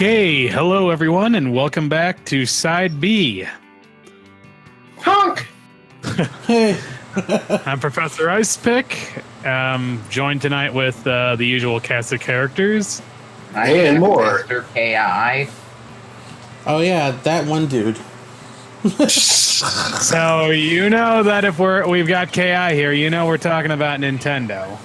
Okay, hello everyone, and welcome back to Side B. Honk! Hey. I'm Professor Icepick, joined tonight with the usual cast of characters. And more. Master KI. Oh yeah, that one dude. So you know that if we've got KI here, you know we're talking about Nintendo.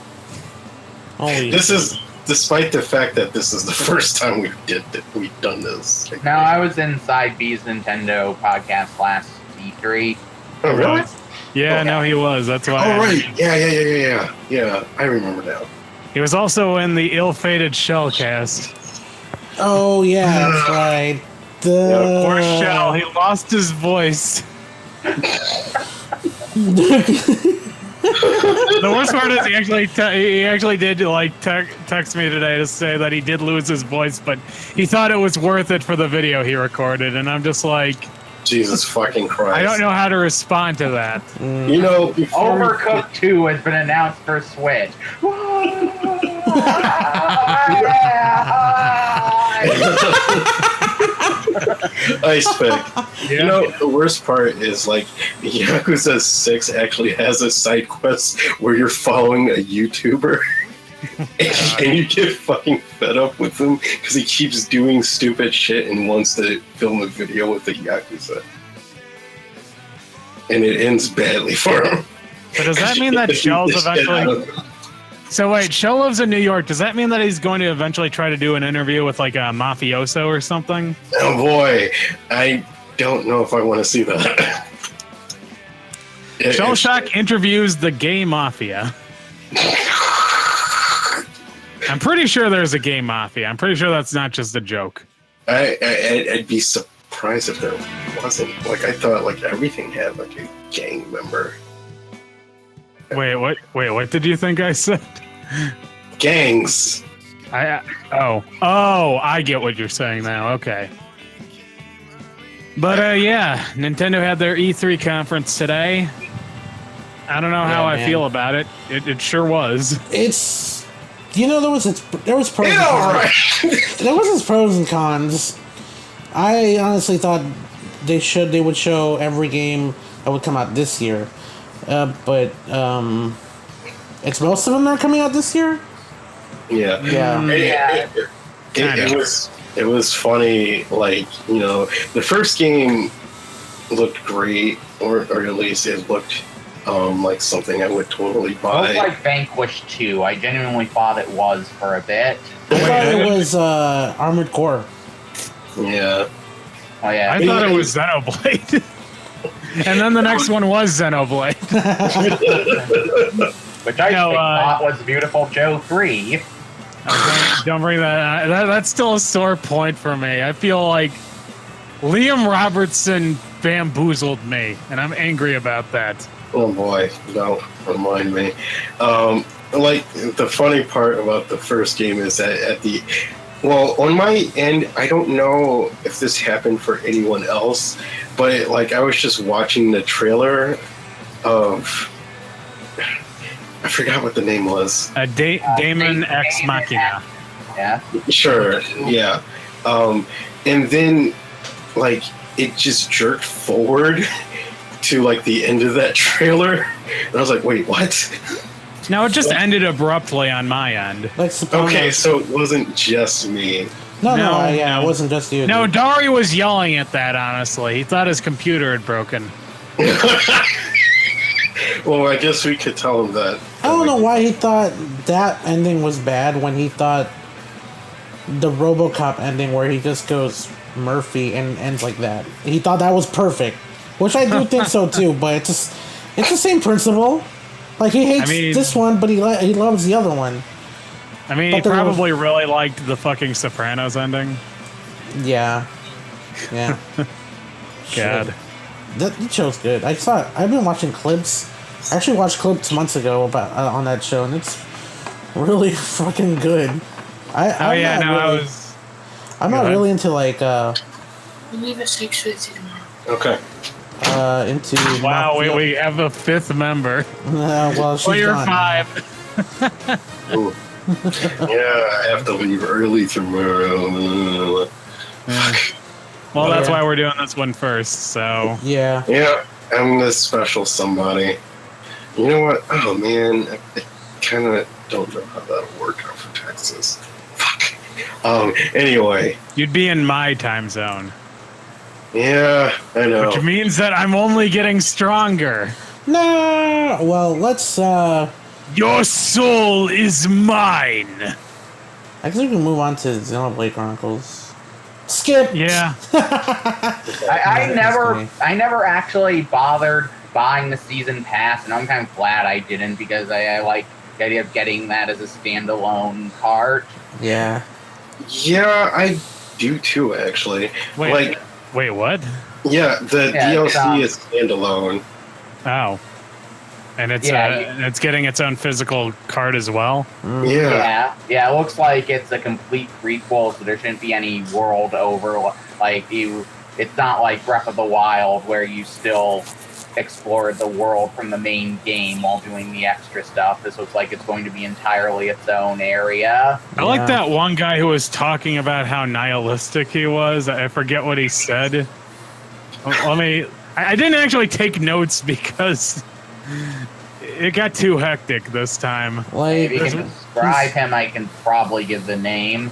Holy This is despite the fact that this is the first time we've done this. Now, I was inside B's Nintendo podcast last E3. Oh really? Yeah, no, he was. That's why. Oh right. Yeah. I remember now. He was also in the ill-fated Shellcast. Oh yeah, that's right. Poor Shell, he lost his voice. The worst part is he actually did text me today to say that he did lose his voice, but he thought it was worth it for the video he recorded, and I'm just like, Jesus fucking Christ! I don't know how to respond to that. You know, Overcooked 2 has been announced for Switch. Icepick. Yeah. You know, the worst part is like Yakuza 6 actually has a side quest where you're following a YouTuber. And you get fucking fed up with him because he keeps doing stupid shit and wants to film a video with the Yakuza. And it ends badly for him. So does that mean that Shell's eventually... So wait, Shell lives in New York. Does that mean that he's going to eventually try to do an interview with like a mafioso or something? Oh boy, I don't know if I want to see that. Shell Shock interviews the gay mafia. I'm pretty sure there's a gay mafia. I'm pretty sure that's not just a joke. I'd be surprised if there wasn't. Like, I thought like everything had like a gang member. Wait, what did you think I said? Gangs. I get what you're saying now. Okay. But yeah, Nintendo had their E3 conference today. I don't know how I feel about it. It sure was. It's, you know, there was pros and Yeah, cons. There was its pros and cons. I honestly thought they would show every game that would come out this year. But it's most of them that are coming out this year. Yeah. Yeah. It was funny. Like, you know, the first game looked great, or at least it looked like something I would totally buy. It looked like Vanquish 2. I genuinely thought it was for a bit. I thought it was Armored Core. Yeah. Oh yeah. I thought it was Xenoblade. And then the next one was Xenoblade. Which I thought was Beautiful Joe 3. Don't bring that up. That's still a sore point for me. I feel like Liam Robertson bamboozled me, and I'm angry about that. Oh boy, don't remind me. Like, the funny part about the first game is that on my end, I don't know if this happened for anyone else, but like I was just watching the trailer of, I forgot what the name was. Damon X Machina. Yeah. Sure, yeah. And then like it just jerked forward to like the end of that trailer, and I was like, wait, what? No, it just ended abruptly on my end. Okay, so it wasn't just me. No, it wasn't just you. No, dude. Dari was yelling at that, honestly. He thought his computer had broken. Well, I guess we could tell him that. I don't know why he thought that ending was bad when he thought the RoboCop ending where he just goes Murphy and ends like that. He thought that was perfect, which I do think so too. But it's the same principle. Like, he hates this one, but he loves the other one. I mean, he probably really liked the fucking Sopranos ending. Yeah. God. That show's good. I've been watching clips. I actually watched clips months ago about on that show, and it's really fucking good. I'm not really into like. We leave at 6:50 tomorrow. Okay. Into. Wow, we have a fifth member. Well, she's you're gone. 5. Ooh. Yeah, I have to leave early tomorrow. Well, that's Yeah. why we're doing this one first. So Yeah. Yeah, I'm this special somebody. You know what? Oh man, I kind of don't know how that'll work out for Texas. Fuck. Anyway. you'd be in my time zone, Yeah, I know. which means that I'm only getting stronger. No. Well, let's. Your soul is mine. I guess we can move on to Xenoblade Chronicles. Skip. Yeah. I never actually bothered buying the season pass, and I'm kind of glad I didn't because I like the idea of getting that as a standalone cart. Yeah. Yeah, I do too, actually. Wait, what? Yeah, the Yeah, DLC is standalone. Oh. And it's Yeah, it's getting its own physical card as well. Yeah. Yeah. It looks like it's a complete prequel, so there shouldn't be any world over. It's not like Breath of the Wild where you still explored the world from the main game while doing the extra stuff. This looks like it's going to be entirely its own area. I like that one guy who was talking about how nihilistic he was. I forget what he said. I didn't actually take notes because it got too hectic this time. Like, If you can describe him, I can probably give the name.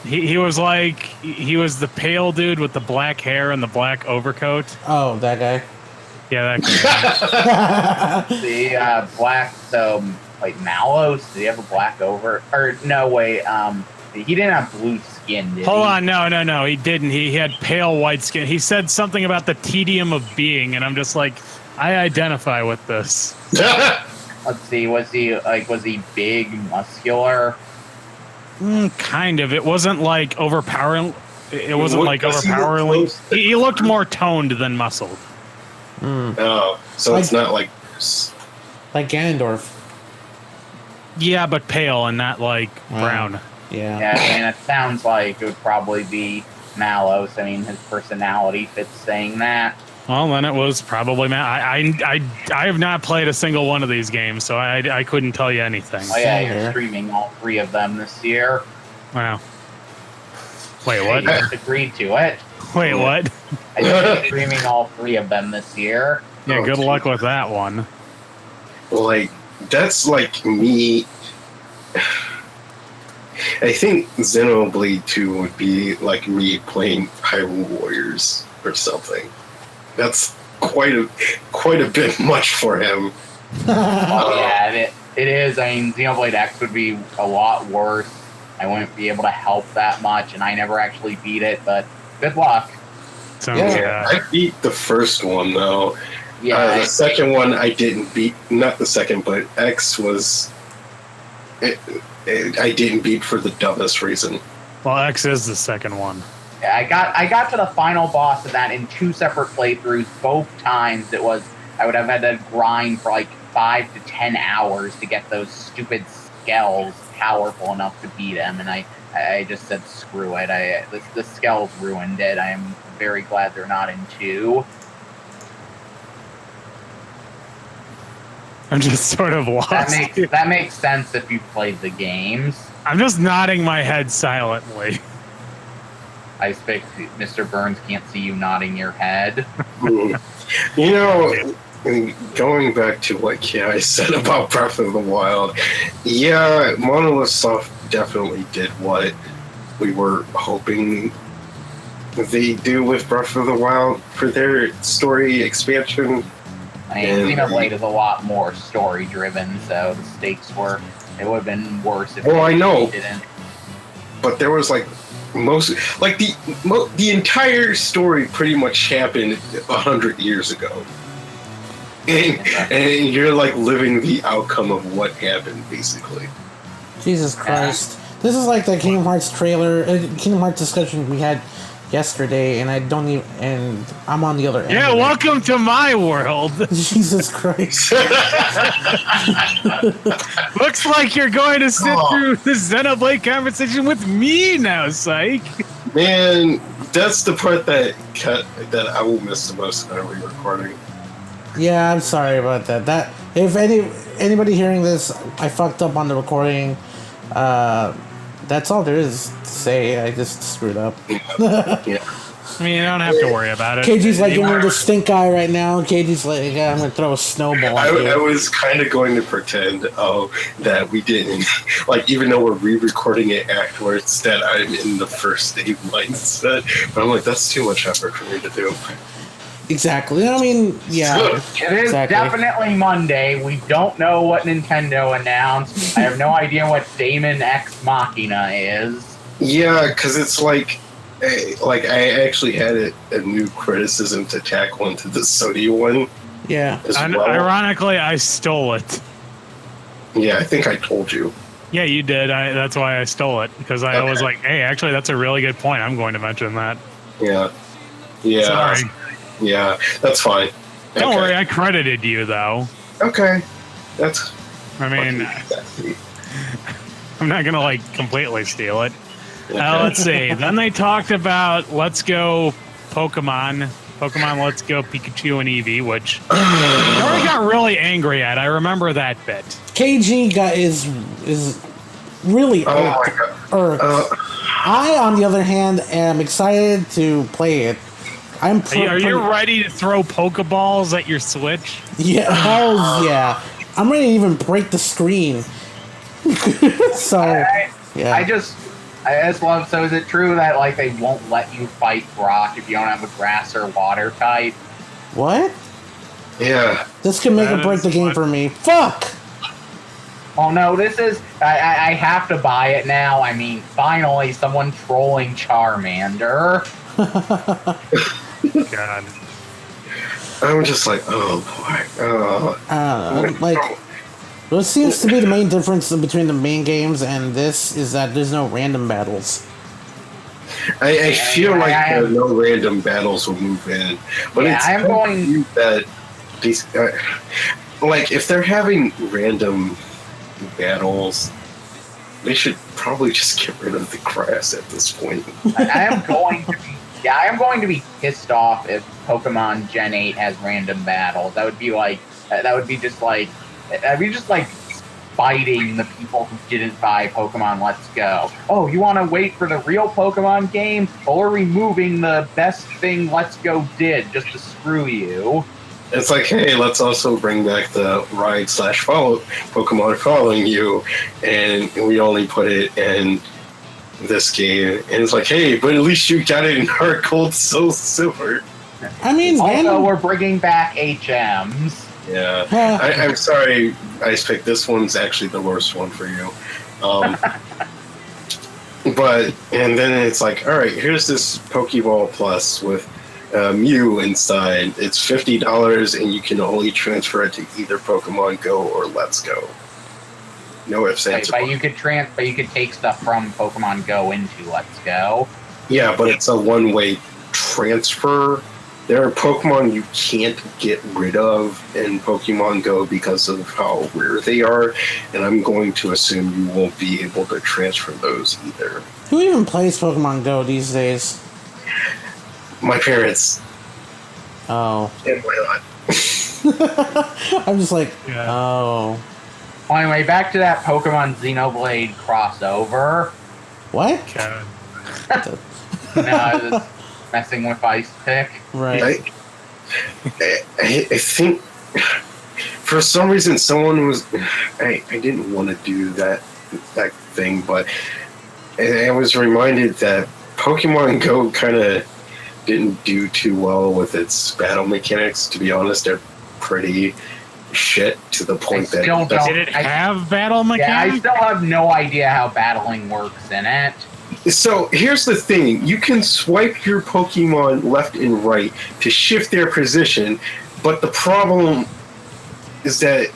He was like, he was the pale dude with the black hair and the black overcoat. Oh, that guy. Yeah, that guy. The black, so like Malos, did he have a black over? Or no, wait, he didn't have blue skin, did he? Hold on, no, he didn't. He had pale white skin. He said something about the tedium of being, and I'm just like, I identify with this. Let's see, was he big, muscular? Kind of. It wasn't like overpowering. It wasn't like Was he overpowering. close to- He looked more toned than muscled. Oh, so it's not like. Like Ganondorf. Yeah, but pale and not like brown. Yeah. Yeah, I mean, it sounds like it would probably be Malos. I mean, his personality fits saying that. Well, then it was probably I have not played a single one of these games, so I couldn't tell you anything. Oh yeah, Same you're here. streaming all 3 of them this year. Wow. Wait, You what? just agreed to it. Wait, what? I just streaming all 3 of them this year. Yeah, Oh, good geez. luck with that one. Like, that's like me. I think Xenoblade 2 would be like me playing Hyrule Warriors or something. That's quite a bit much for him. Oh yeah, it is. I mean, Xenoblade X would be a lot worse. I wouldn't be able to help that much, and I never actually beat it, but good luck. So Yeah. I beat the first one though. Yeah, The second one I didn't beat. Not the second, but X was. I didn't beat for the dumbest reason. well, X is the second one. I got to the final boss of that in 2 separate playthroughs. Both times I would have had to grind for like 5 to 10 hours to get those stupid skells powerful enough to beat him, and I just said screw it. The skells ruined it. I am very glad they're not in 2. I'm just sort of lost. That makes sense if you played the games. I'm just nodding my head silently. Icepick, Mr. Burns can't see you nodding your head. You know, going back to what Ki said about Breath of the Wild, yeah, Monolith Soft definitely did what we were hoping they do with Breath of the Wild for their story expansion. I mean, Xenoblade is a lot more story driven, so the stakes it would have been worse if Well, I know. they didn't. But there was like the entire story pretty much happened 100 years ago, and you're like living the outcome of what happened basically. Jesus Christ. This is like the Kingdom Hearts trailer, Kingdom Hearts discussion we had yesterday, and and I'm on the other end. Yeah, of it. welcome to my world. Jesus Christ. Looks like you're going to sit Oh. through the Xenoblade conversation with me now, Psych. Man, that's the part that I will miss the most in every recording. Yeah, I'm sorry about that. That if anybody hearing this, I fucked up on the recording. That's all there is to say. I just screwed up. Yeah. I mean, you don't have to worry about it. KG's like giving me the stink eye right now. KG's like, yeah, I'm gonna throw a snowball at you. I was kind of going to pretend, that we didn't, like, even though we're re-recording it afterwards, that I'm in the first day mindset. But I'm like, that's too much effort for me to do. Exactly. I mean, yeah. It is definitely Monday. We don't know what Nintendo announced. I have no idea what Damon X Machina is. Yeah, because it's like I actually had a new criticism to tackle into the Sony one. Yeah. As well. Ironically, I stole it. Yeah, I think I told you. Yeah, you did. That's why I stole it, because I was like, hey, actually, that's a really good point. I'm going to mention that. Yeah. Yeah. Sorry. Yeah, that's fine. Don't worry, I credited you, though. Okay. That's... I mean, I'm not going to, like, completely steal it. Okay. Let's see. Then they talked about Let's Go Pokemon Let's Go Pikachu and Eevee, which I already got really angry at. I remember that bit. KG is really irked. I, on the other hand, am excited to play it. Are you ready to throw Pokeballs at your Switch? Yeah, hell yeah. I'm ready to even break the screen. So, yeah. I just love, so is it true that, like, they won't let you fight Brock if you don't have a grass or water type? What? Yeah. This can make or break the game for me. Fuck! Oh no, this is, I have to buy it now. I mean, finally someone trolling Charmander. God. I'm just like, oh boy. Like, what seems to be the main difference between the main games and this is that there's no random battles. I feel like no random battles will move in, but yeah, it's I'm going that these, like, if they're having random battles, they should probably just get rid of the grass at this point. I am going to be pissed off if Pokemon Gen 8 has random battles. That would be just like fighting the people who didn't buy Pokemon Let's Go. Oh, you want to wait for the real Pokemon game? Well, we're removing the best thing Let's Go did just to screw you. It's like, hey, let's also bring back the ride/follow Pokemon following you, and we only put it in this game. And it's like, hey, but at least you got it in Heart Gold, Soul Silver. I mean, also, we're bringing back HMs. Yeah, I'm sorry, Icepick. This one's actually the worst one for you. And then it's like, all right, here's this Pokeball Plus with Mew inside. It's $50, and you can only transfer it to either Pokemon Go or Let's Go. No ifs, ands, but you could take stuff from Pokemon Go into Let's Go. Yeah, but it's a one-way transfer. There are Pokemon you can't get rid of in Pokemon Go because of how rare they are, and I'm going to assume you won't be able to transfer those either. Who even plays Pokemon Go these days? My parents. Oh. And why not? I'm just like, Yeah. oh. Well, anyway, back to that Pokemon Xenoblade crossover. What? God. No, I was messing with Icepick. Right. I think for some reason someone was. I didn't want to do that thing, but I was reminded that Pokemon Go kind of didn't do too well with its battle mechanics. To be honest, they're pretty shit to the point that did it have battle mechanics? Yeah, I still have no idea how battling works in it. So here's the thing: you can swipe your Pokemon left and right to shift their position, but the problem is that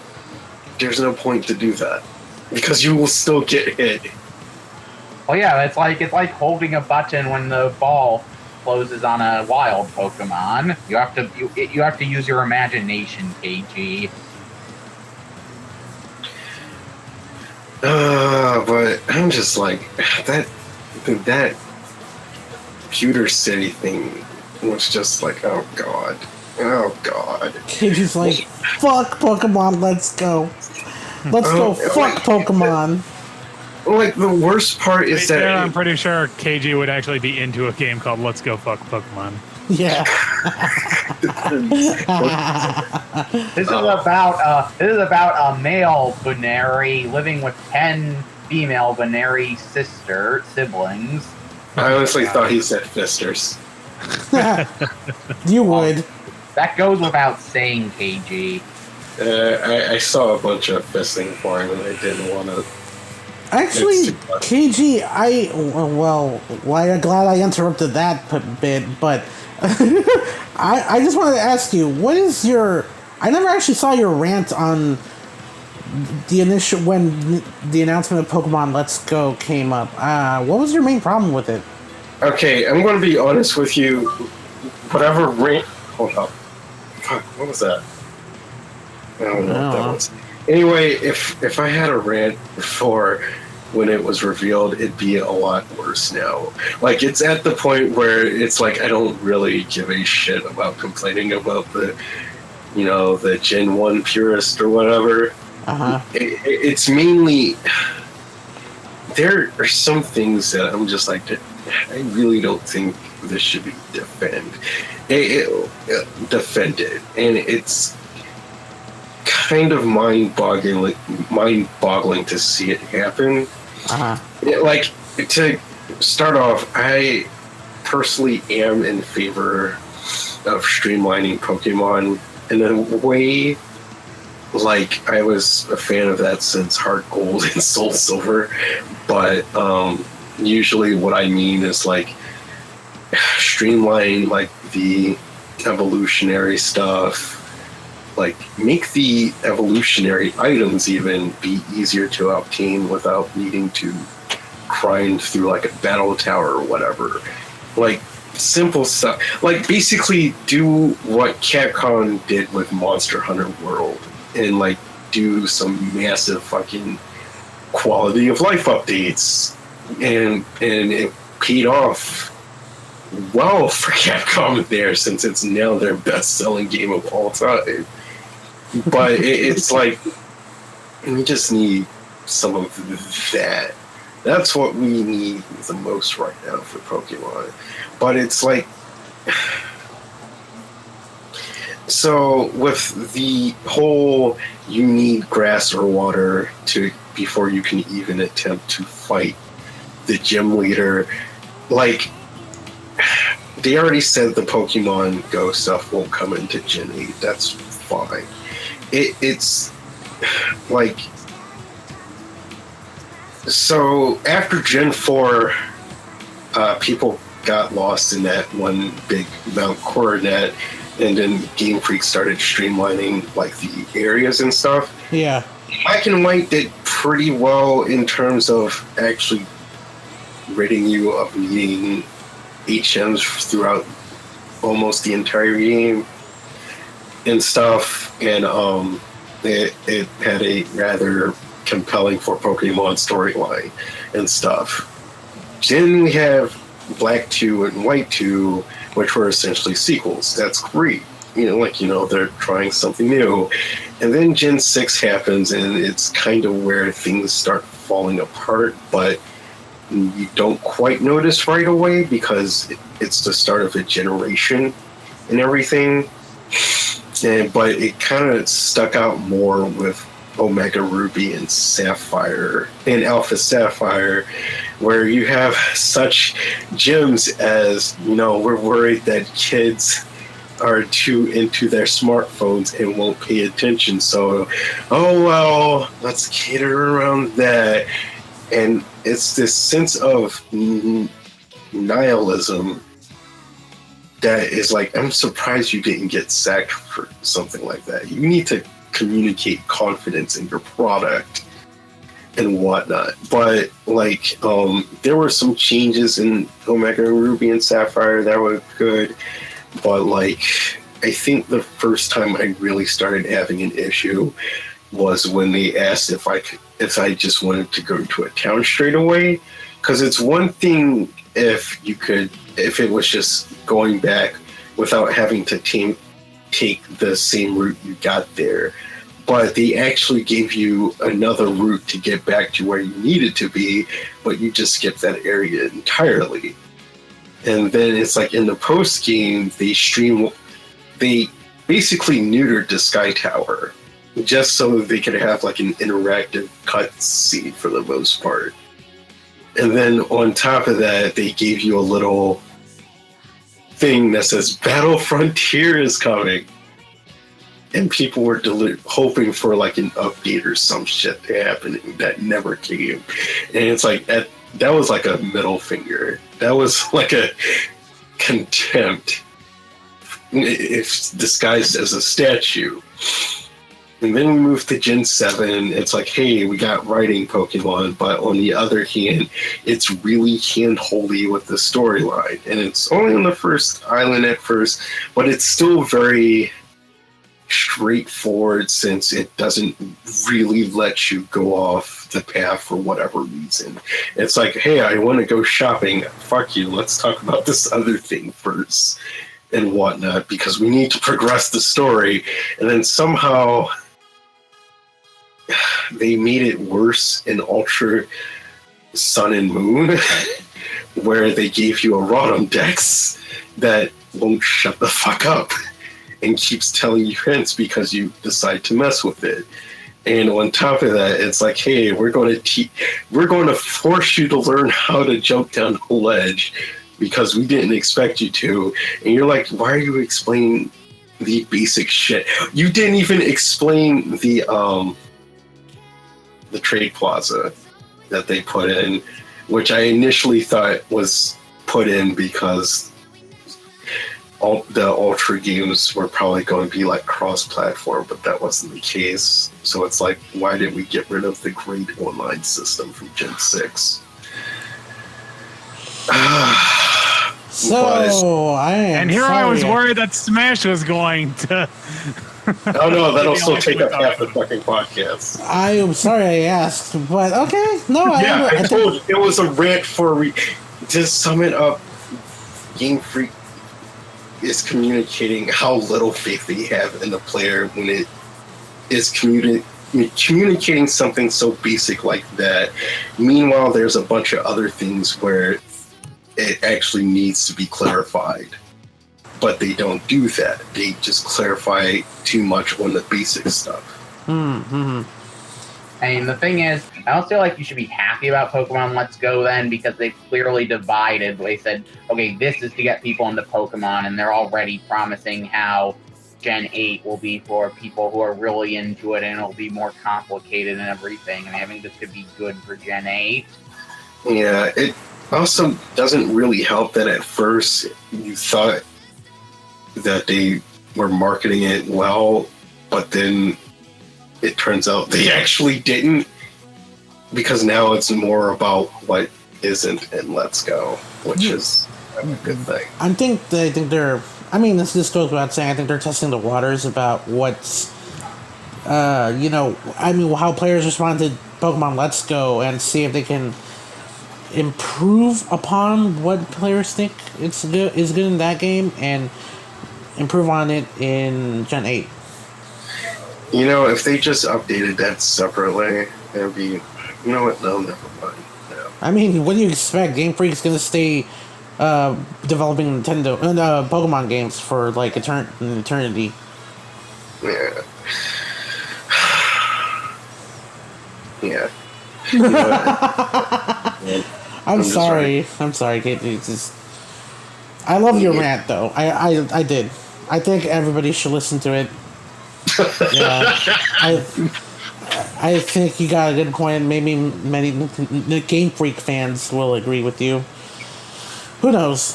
there's no point to do that because you will still get hit. Well, yeah, it's like holding a button when the ball closes on a wild Pokemon. You have to use your imagination, KG. But I'm just like that Pewter City thing was just like, oh god. KG's like, fuck Pokemon, let's go. Let's go, fuck Pokemon. like the worst part is that I'm pretty sure KG would actually be into a game called Let's Go Fuck Pokemon. Yeah. This is about a male Bunary living with 10 female Bunary siblings. I honestly thought he said fisters. You would. That goes without saying, KG. I saw a bunch of fisting for him, and I didn't want to. Actually, KG, I'm glad I interrupted that bit, but I just wanted to ask you, what is your... I never actually saw your rant on when the announcement of Pokemon Let's Go came up. What was your main problem with it? Okay, I'm going to be honest with you. Whatever rant... Hold up. Fuck, what was that? I don't know what that was. Anyway, if I had a rant before when it was revealed, it'd be a lot worse now. Like, it's at the point where it's like I don't really give a shit about complaining about the Gen 1 purist or whatever. Uh-huh. It's mainly... There are some things that I'm just like, I really don't think this should be defended. And it's kind of mind-boggling to see it happen. Uh-huh. Like, to start off, I personally am in favor of streamlining Pokemon in a way. Like, I was a fan of that since Heart Gold and Soul Silver, but usually what I mean is like streamline like the evolutionary stuff, like make the evolutionary items even be easier to obtain without needing to grind through like a battle tower or whatever. Like simple stuff. Like basically do what Capcom did with Monster Hunter World and like do some massive fucking quality of life updates, and it paid off well for Capcom there, since it's now their best-selling game of all time. But it's like we just need some of that. That's what we need the most right now for Pokemon. But it's like, so with the whole you need grass or water before you can even attempt to fight the gym leader, like they already said the Pokemon Go stuff won't come into Gen 8. That's fine. It's like, so after Gen 4, people got lost in that one big Mount Coronet, and then Game Freak started streamlining like the areas and stuff. Yeah. Black and White did pretty well in terms of actually ridding you of needing HMs throughout almost the entire game and stuff, and it had a rather compelling for Pokemon storyline and stuff. Then we have Black 2 and White 2, which were essentially sequels. That's great. They're trying something new. And then Gen 6 happens, and it's kind of where things start falling apart, but you don't quite notice right away because it's the start of a generation and everything. But it kind of stuck out more with Omega Ruby and Sapphire and Alpha Sapphire, where you have such gyms as, we're worried that kids are too into their smartphones and won't pay attention. So, let's cater around that. And it's this sense of nihilism that is like, I'm surprised you didn't get sacked for something like that. You need to communicate confidence in your product and whatnot. But like, there were some changes in Omega Ruby and Sapphire that were good. But like, I think the first time I really started having an issue was when they asked if I just wanted to go to a town straight away. Because it's one thing if it was just going back without having to take the same route you got there. but they actually gave you another route to get back to where you needed to be, but you just skipped that area entirely. And then it's like in the post game, they basically neutered the Sky Tower just so that they could have like an interactive cutscene for the most part. And then on top of that, they gave you a little thing that says Battle Frontier is coming. And people were hoping for like an update or some shit to happen that never came. And it's like, that was like a middle finger. That was like a contempt, if disguised as a statue. And then we move to Gen 7. It's like, hey, we got writing Pokemon, but on the other hand, it's really hand-holdy with the storyline. And it's only on the first island at first, but it's still very straightforward since it doesn't really let you go off the path for whatever reason. It's like, hey, I want to go shopping. Fuck you. Let's talk about this other thing first and whatnot, because we need to progress the story. And then somehow they made it worse in Ultra Sun and Moon, where they gave you a Rotom Dex that won't shut the fuck up and keeps telling you hints because you decide to mess with it. And on top of that, it's like, hey, we're going to force you to learn how to jump down a ledge because we didn't expect you to. And you're like, why are you explaining the basic shit? You didn't even explain the trade plaza that they put in, which I initially thought was put in because the Ultra games were probably going to be like cross-platform, but that wasn't the case. So it's like, why did we get rid of the great online system from Gen 6? I was worried that Smash was going to. Oh no, that'll still take up half the fucking podcast. I'm sorry I asked, but okay. No, I told you, it was a rant to sum it up. Game Freak is communicating how little faith they have in the player when it is communicating something so basic like that. Meanwhile, there's a bunch of other things where it actually needs to be clarified. But they don't do that. They just clarify too much on the basic stuff. Mm-hmm. I mean, the thing is, I don't feel like you should be happy about Pokemon Let's Go then, because they've clearly divided. They said, okay, this is to get people into Pokemon, and they're already promising how Gen 8 will be for people who are really into it, and it'll be more complicated and everything. And I think this could be good for Gen 8. Yeah, it also doesn't really help that at first you thought that they were marketing it well, but then it turns out they actually didn't, because now it's more about what isn't in Let's Go, which is a good thing. I think they're. I mean, this goes without saying. I think they're testing the waters about what's, how players respond to Pokemon Let's Go and see if they can improve upon what players think is good in that game and improve on it in Gen 8. You know, if they just updated that separately, it'd be, you know what, no, never mind. No. I mean, what do you expect? Game Freak's gonna stay developing Nintendo Pokemon games for like eternity. Yeah. Yeah. You know, I'm sorry, Kate. I love your rant, though. I did. I think everybody should listen to it. Yeah, I think you got a good point. Maybe many Game Freak fans will agree with you. Who knows?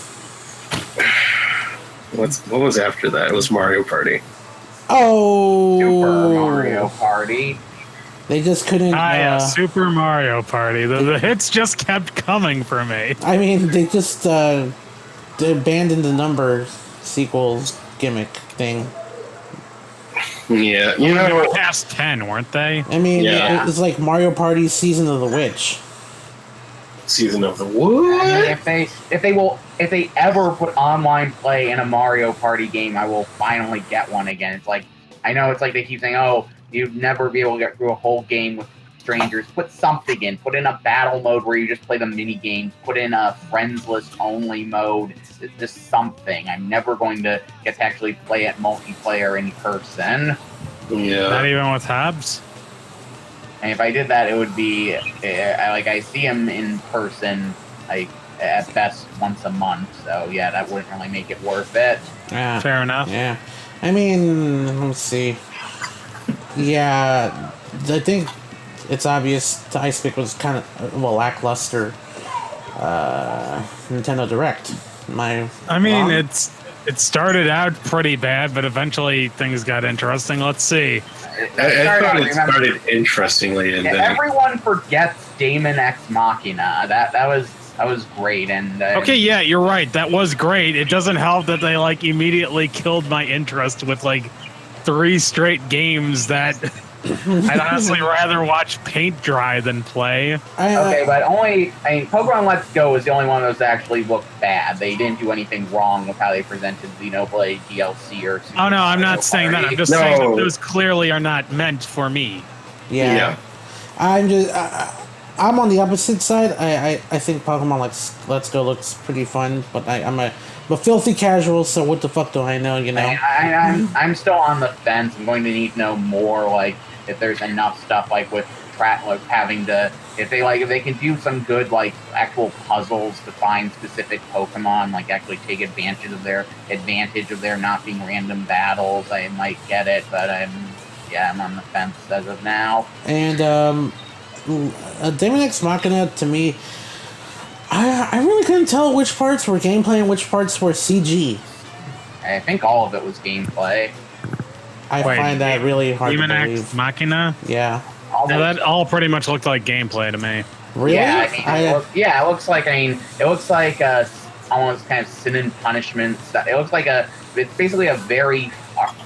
What was after that? It was Mario Party. Oh, Super Mario Party. They just couldn't. Super Mario Party. The hits just kept coming for me. I mean, they just they abandoned the number sequels gimmick thing. Yeah, they were past 10, weren't they? I mean, it was like Mario Party Season of the Witch. Season of the what? I mean, if they ever put online play in a Mario Party game, I will finally get one again. It's like, I know it's like they keep saying, oh, you'd never be able to get through a whole game with strangers. Put something in. Put in a battle mode where you just play the mini games. Put in a friends list only mode. Just something. I'm never going to get to actually play it multiplayer in person. Yeah. Not even with Hobbs? And if I did that, it would be like I see him in person, like at best once a month. So yeah, that wouldn't really make it worth it. Yeah. Fair enough. Yeah. I mean, let me see. Yeah, I think it's obvious the Icepick was kind of lackluster Nintendo Direct. I mean, it started out pretty bad, but eventually things got interesting. Let's see. I thought it started interestingly, and then everyone forgets Damon Ex Machina. That was great, and okay, yeah, you're right. That was great. It doesn't help that they like immediately killed my interest with like 3 straight games that I'd honestly rather watch paint dry than play. Okay, but Pokemon Let's Go was the only one of those that actually looked bad. They didn't do anything wrong with how they presented Xenoblade DLC or Super Oh no, I'm not saying that. I'm just saying that those clearly are not meant for me. Yeah. I'm on the opposite side. I think Pokemon Let's Go looks pretty fun, but I'm a filthy casual, so what the fuck do I know, you know? I'm still on the fence. I'm going to need to know more, like, if there's enough stuff, like, with having to... If they can do some good, like, actual puzzles to find specific Pokemon, like, actually take advantage of their not being random battles, I might get it, but I'm on the fence as of now. And, Damon Ex Machina, to me... I really couldn't tell which parts were gameplay and which parts were CG. I think all of it was gameplay. I find that really hard to Demon believe. Ex Machina? Yeah. Yeah, that all pretty much looked like gameplay to me. Really? Yeah, it looks like almost kind of Sin and Punishment stuff. It looks like it's basically a very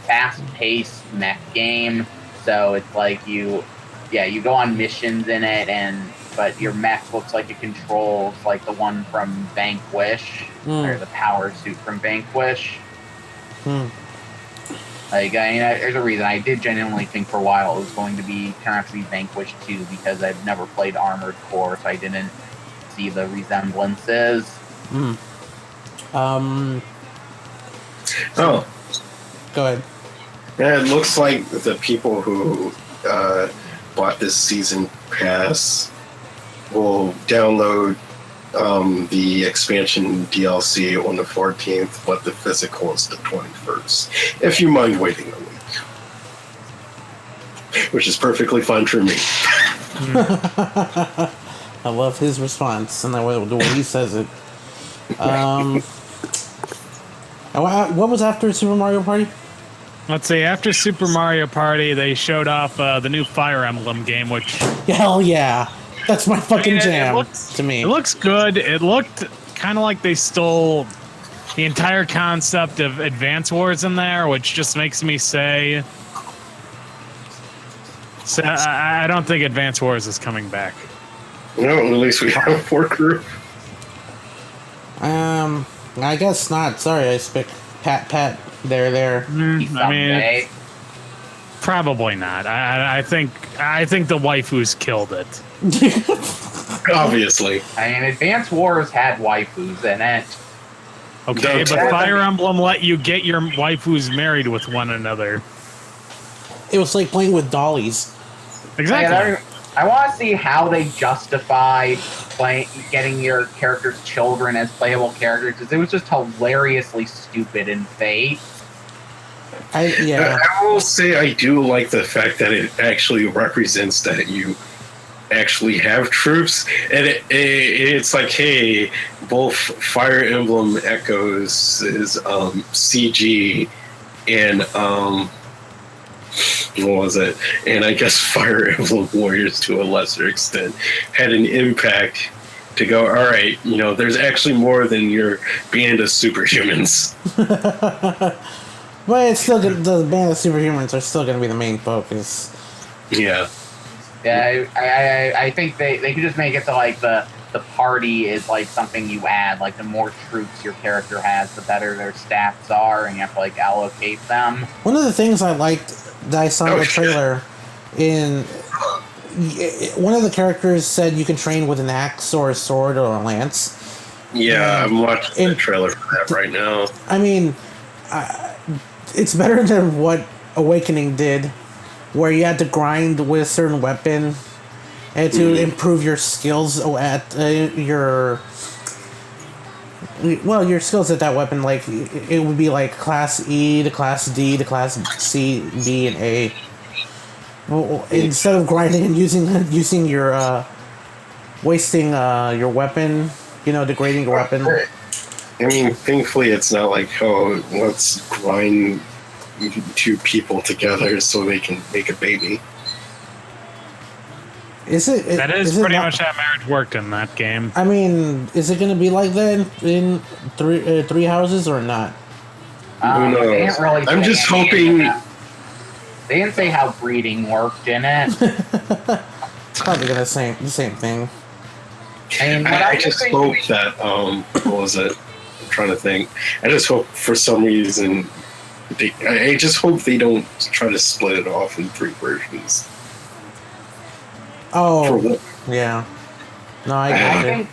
fast-paced mech game. So it's like you go on missions in it, but your mech looks like it controls like the one from Vanquish, or the power suit from Vanquish. Like, there's a reason. I did genuinely think for a while it was going to turn out to be Vanquish 2 because I've never played Armored Core, so I didn't see the resemblances. Oh. Go ahead. Yeah, it looks like the people who bought this season pass will download the expansion DLC on the 14th, but the physical is the 21st. If you mind waiting a week. Which is perfectly fine for me. I love his response and the way he says it. What was after Super Mario Party? Let's see, after Super Mario Party, they showed off the new Fire Emblem game, which... Hell yeah. That's my fucking jam, to me. It looks good. It looked kind of like they stole the entire concept of Advance Wars in there, which just makes me say... So, I don't think Advance Wars is coming back. No, at least we have 4 crew. I guess not. Sorry, Icepick. Pat, there. I mean, probably not. I think the waifus killed it. Obviously. I mean, Advance Wars had waifus in it. Okay, but Fire Emblem let you get your waifus married with one another. It was like playing with dollies. Exactly. I want to see how they justify getting your character's children as playable characters, because it was just hilariously stupid in Fate. I will say I do like the fact that it actually represents that you actually have troops, and it's like, hey, both Fire Emblem Echoes is CG, and what was it? And I guess Fire Emblem Warriors, to a lesser extent, had an impact to go, all right, there's actually more than your band of superhumans. But it's still good. The band of superhumans are still going to be the main focus. Yeah. Yeah, I think they could just make it so, like, the party is, like, something you add. Like, the more troops your character has, the better their stats are, and you have to, like, allocate them. One of the things I liked that I saw in the trailer in one of the characters said you can train with an axe or a sword or a lance. Yeah, I'm watching the trailer for that right now. I mean, it's better than what Awakening did, where you had to grind with a certain weapon and to improve your skills at your skills at that weapon. Like it would be like class E to class D to class C, B, and A. Well, instead of grinding and using your wasting your weapon, degrading your weapon. I mean, thankfully, it's not like, oh, let's grind 2 people together so they can make a baby. That is pretty much how marriage worked in that game. I mean, is it going to be like that in Three Houses or not? Who knows? They didn't really I'm say just anything hoping. about- They didn't say how breeding worked in it. It's probably the same thing. I mean, I just hope that what was it? I'm trying to think. I just hope for some reason I just hope they don't try to split it off in 3 versions. Oh, yeah. No, I get it.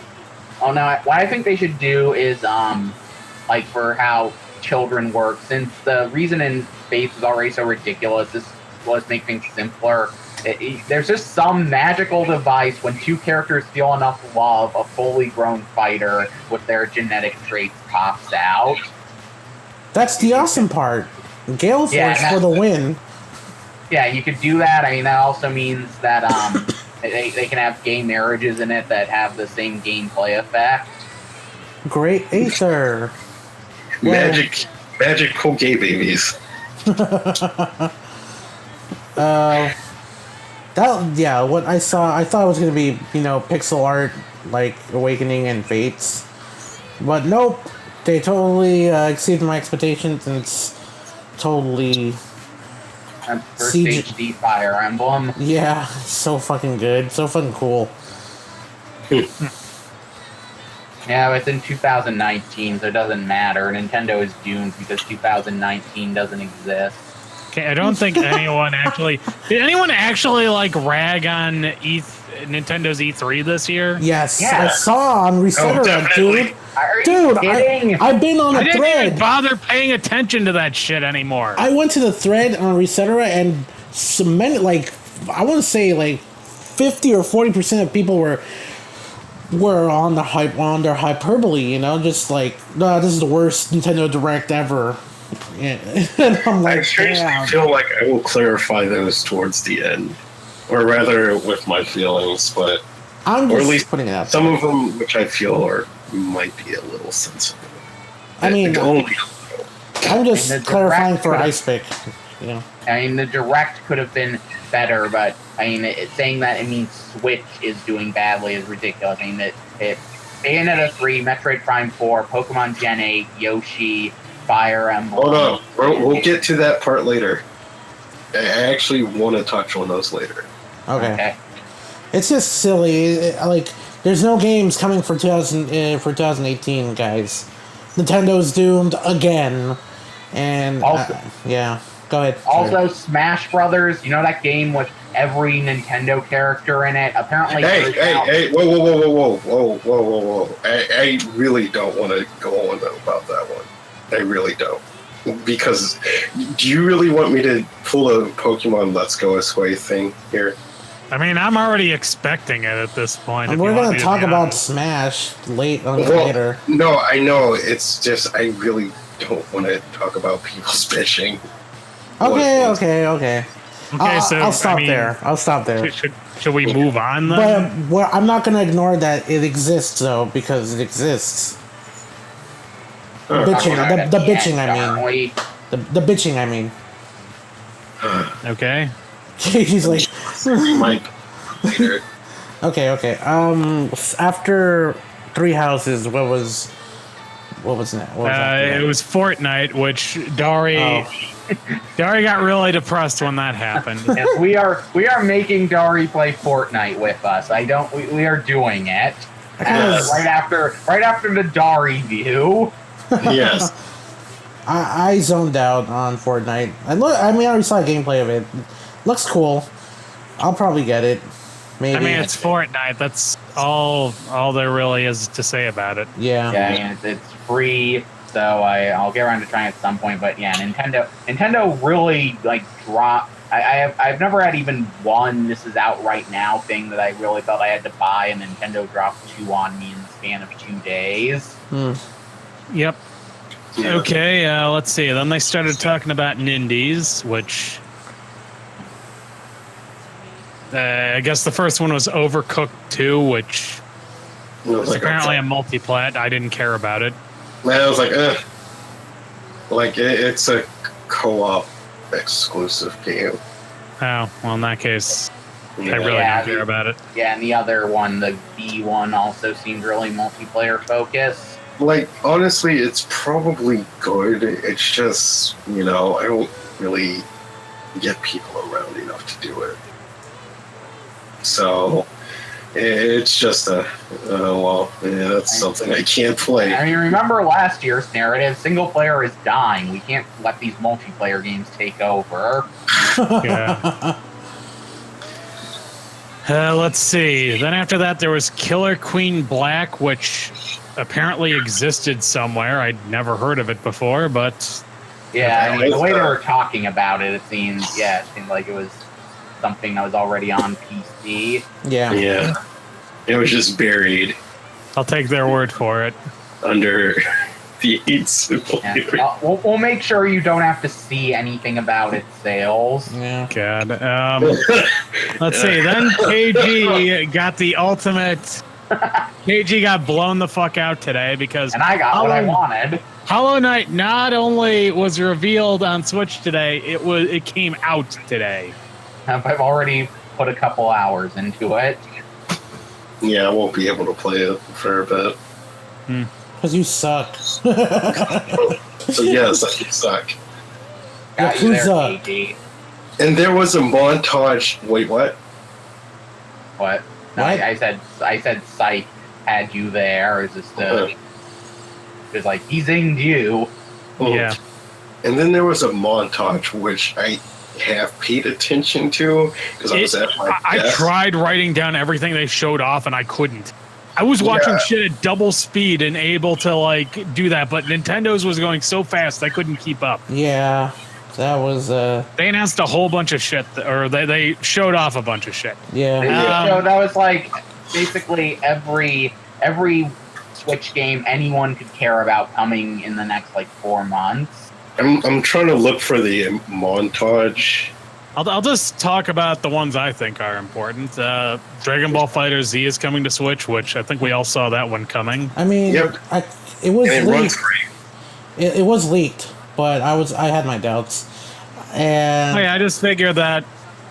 What I think they should do is like for how children work, since the reason in Faith is already so ridiculous, this was make things simpler. There's just some magical device when 2 characters feel enough love, a fully grown fighter with their genetic traits pops out. That's the awesome part. Gale Force for the win. Yeah, you could do that. I mean, that also means that they can have gay marriages in it that have the same gameplay effect. Great Aether. Magical gay babies. What I saw, I thought it was gonna be, pixel art like Awakening and Fates, but nope, they totally exceeded my expectations, and it's totally First HD Fire Emblem. Yeah, so fucking good, so fucking cool. Yeah, it's in 2019, so it doesn't matter. Nintendo is doomed because 2019 doesn't exist. Okay, I don't think anyone actually... Did anyone actually, rag on Nintendo's E3 this year? Yes, Yeah. I saw on Resetera, dude. Are you Dude, kidding? I've been on I a didn't thread. even bother paying attention to that shit anymore. I went to the thread on Resetera, and so many, I want to say 50 or 40% of people were on the hype, on their hyperbole, just no, this is the worst Nintendo Direct ever. Yeah. And I'm like, I seriously damn. feel like I will clarify those towards the end, or rather with my feelings, but I'm or just at least putting it out. some of them which I feel might be a little sensitive. I mean, only I'm just And the clarifying Direct for could've- Icepick. I mean, the Direct could have been better, but I mean, saying that it means Switch is doing badly is ridiculous. I mean, it Bayonetta 3, Metroid Prime 4, Pokemon Gen 8, Yoshi, Fire Emblem. Hold on, we'll get to that part later. I actually want to touch on those later. Okay. It's just silly. There's no games coming for 2018, guys. Nintendo's doomed again. And Also- yeah, go ahead. Also, Smash Brothers, you know that game with every Nintendo character in it? Apparently, Hey, whoa. I really don't want to go on about that one. I really don't. Because, do you really want me to pull a Pokemon Let's Go Away thing here? I mean, I'm already expecting it at this point. And if we're you want gonna me to talk be about honest. Smash later. No, I know. It's just I really don't want to talk about people's bitching. Okay. Okay, so I'll stop I mean, there. I'll stop there. Should we move on then? But I'm not gonna ignore that it exists though, because it exists. Bitching, the bitching. I mean, the bitching. I mean. Okay. He's like. Mike, later. Okay. After Three Houses, what was that? What was after that? It was Fortnite, which Dari got really depressed when that happened. Yes, we are making Dari play Fortnite with us. We are doing it. Yes. Right after the Dari view. Yes. I zoned out on Fortnite. I already saw gameplay of it. Looks cool. I'll probably get it. Maybe. I mean, it's Fortnite. That's all there really is to say about it. Yeah. Yeah, I mean, it's free, so I'll get around to trying it at some point. But yeah, Nintendo really like dropped. I've never had even one "this is out right now" thing that I really felt I had to buy, and Nintendo dropped 2 on me in the span of 2 days. Yep. Yeah. Okay, let's see. Then they started talking about Nindies, which I guess the first one was Overcooked 2, which was is apparently a multiplat. I didn't care about it. Man, I was like, like it's a co-op exclusive game. Oh, well, in that case, I really Yeah, don't care about it. Yeah, and the other one, the B one, also seemed really multiplayer focused. Like, honestly, it's probably good. It's just, I don't really get people around enough to do it. So, it's just that's something I can't play. I mean, remember last year's narrative, single player is dying. We can't let these multiplayer games take over. Yeah. Let's see. Then after that, there was Killer Queen Black, which apparently existed somewhere. I'd never heard of it before, but Yeah, I mean, the way they were talking about it, it seemed like it was something that was already on PC. Yeah. It was just buried I'll take their word for it. under the 8 simple. Yeah. We'll make sure you don't have to see anything about its sales. Yeah. God. Let's see. Then KG got the ultimate. KG got blown the fuck out today because And I got what I wanted. Hollow Knight not only was revealed on Switch today, it came out today. I've already put a couple hours into it. Yeah, I won't be able to play it for a bit. Because you suck. So yes, I can suck. Got you there, Yakuza. KG. And there was a montage. Wait, what? What? No, What? I said Psych had you there. Is this Okay. It's like he's in you. Yeah. And then there was a montage which I have paid attention to because I was at my I desk. tried writing down everything they showed off and I couldn't. I was watching shit at double speed and able to like do that, but Nintendo's was going so fast I couldn't keep up. Yeah. That was, They announced a whole bunch of shit, or they showed off a bunch of shit. yeah. So that was like basically every Switch game anyone could care about coming in the next like 4 months. I'm trying to look for the montage. I'll just talk about the ones I think are important. Dragon Ball Fighter Z is coming to Switch, which I think we all saw that one coming. I mean, Yep. it was And it runs leaked. great. It was leaked, but I had my doubts. And Oh, yeah, I just figured that.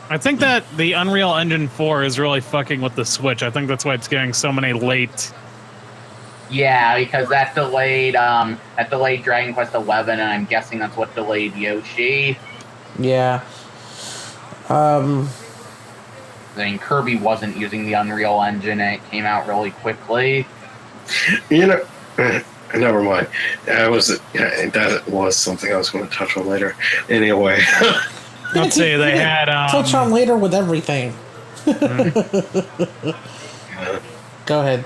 I think that the Unreal Engine 4 is really fucking with the Switch. I think that's why it's getting so many late. Yeah, because that delayed Dragon Quest 11, and I'm guessing that's what delayed Yoshi. yeah. I mean, Kirby wasn't using the Unreal Engine, and it came out really quickly. Never mind. That was something I was going to touch on later. Anyway, Let's see, they had. Touch on later with everything. Go ahead.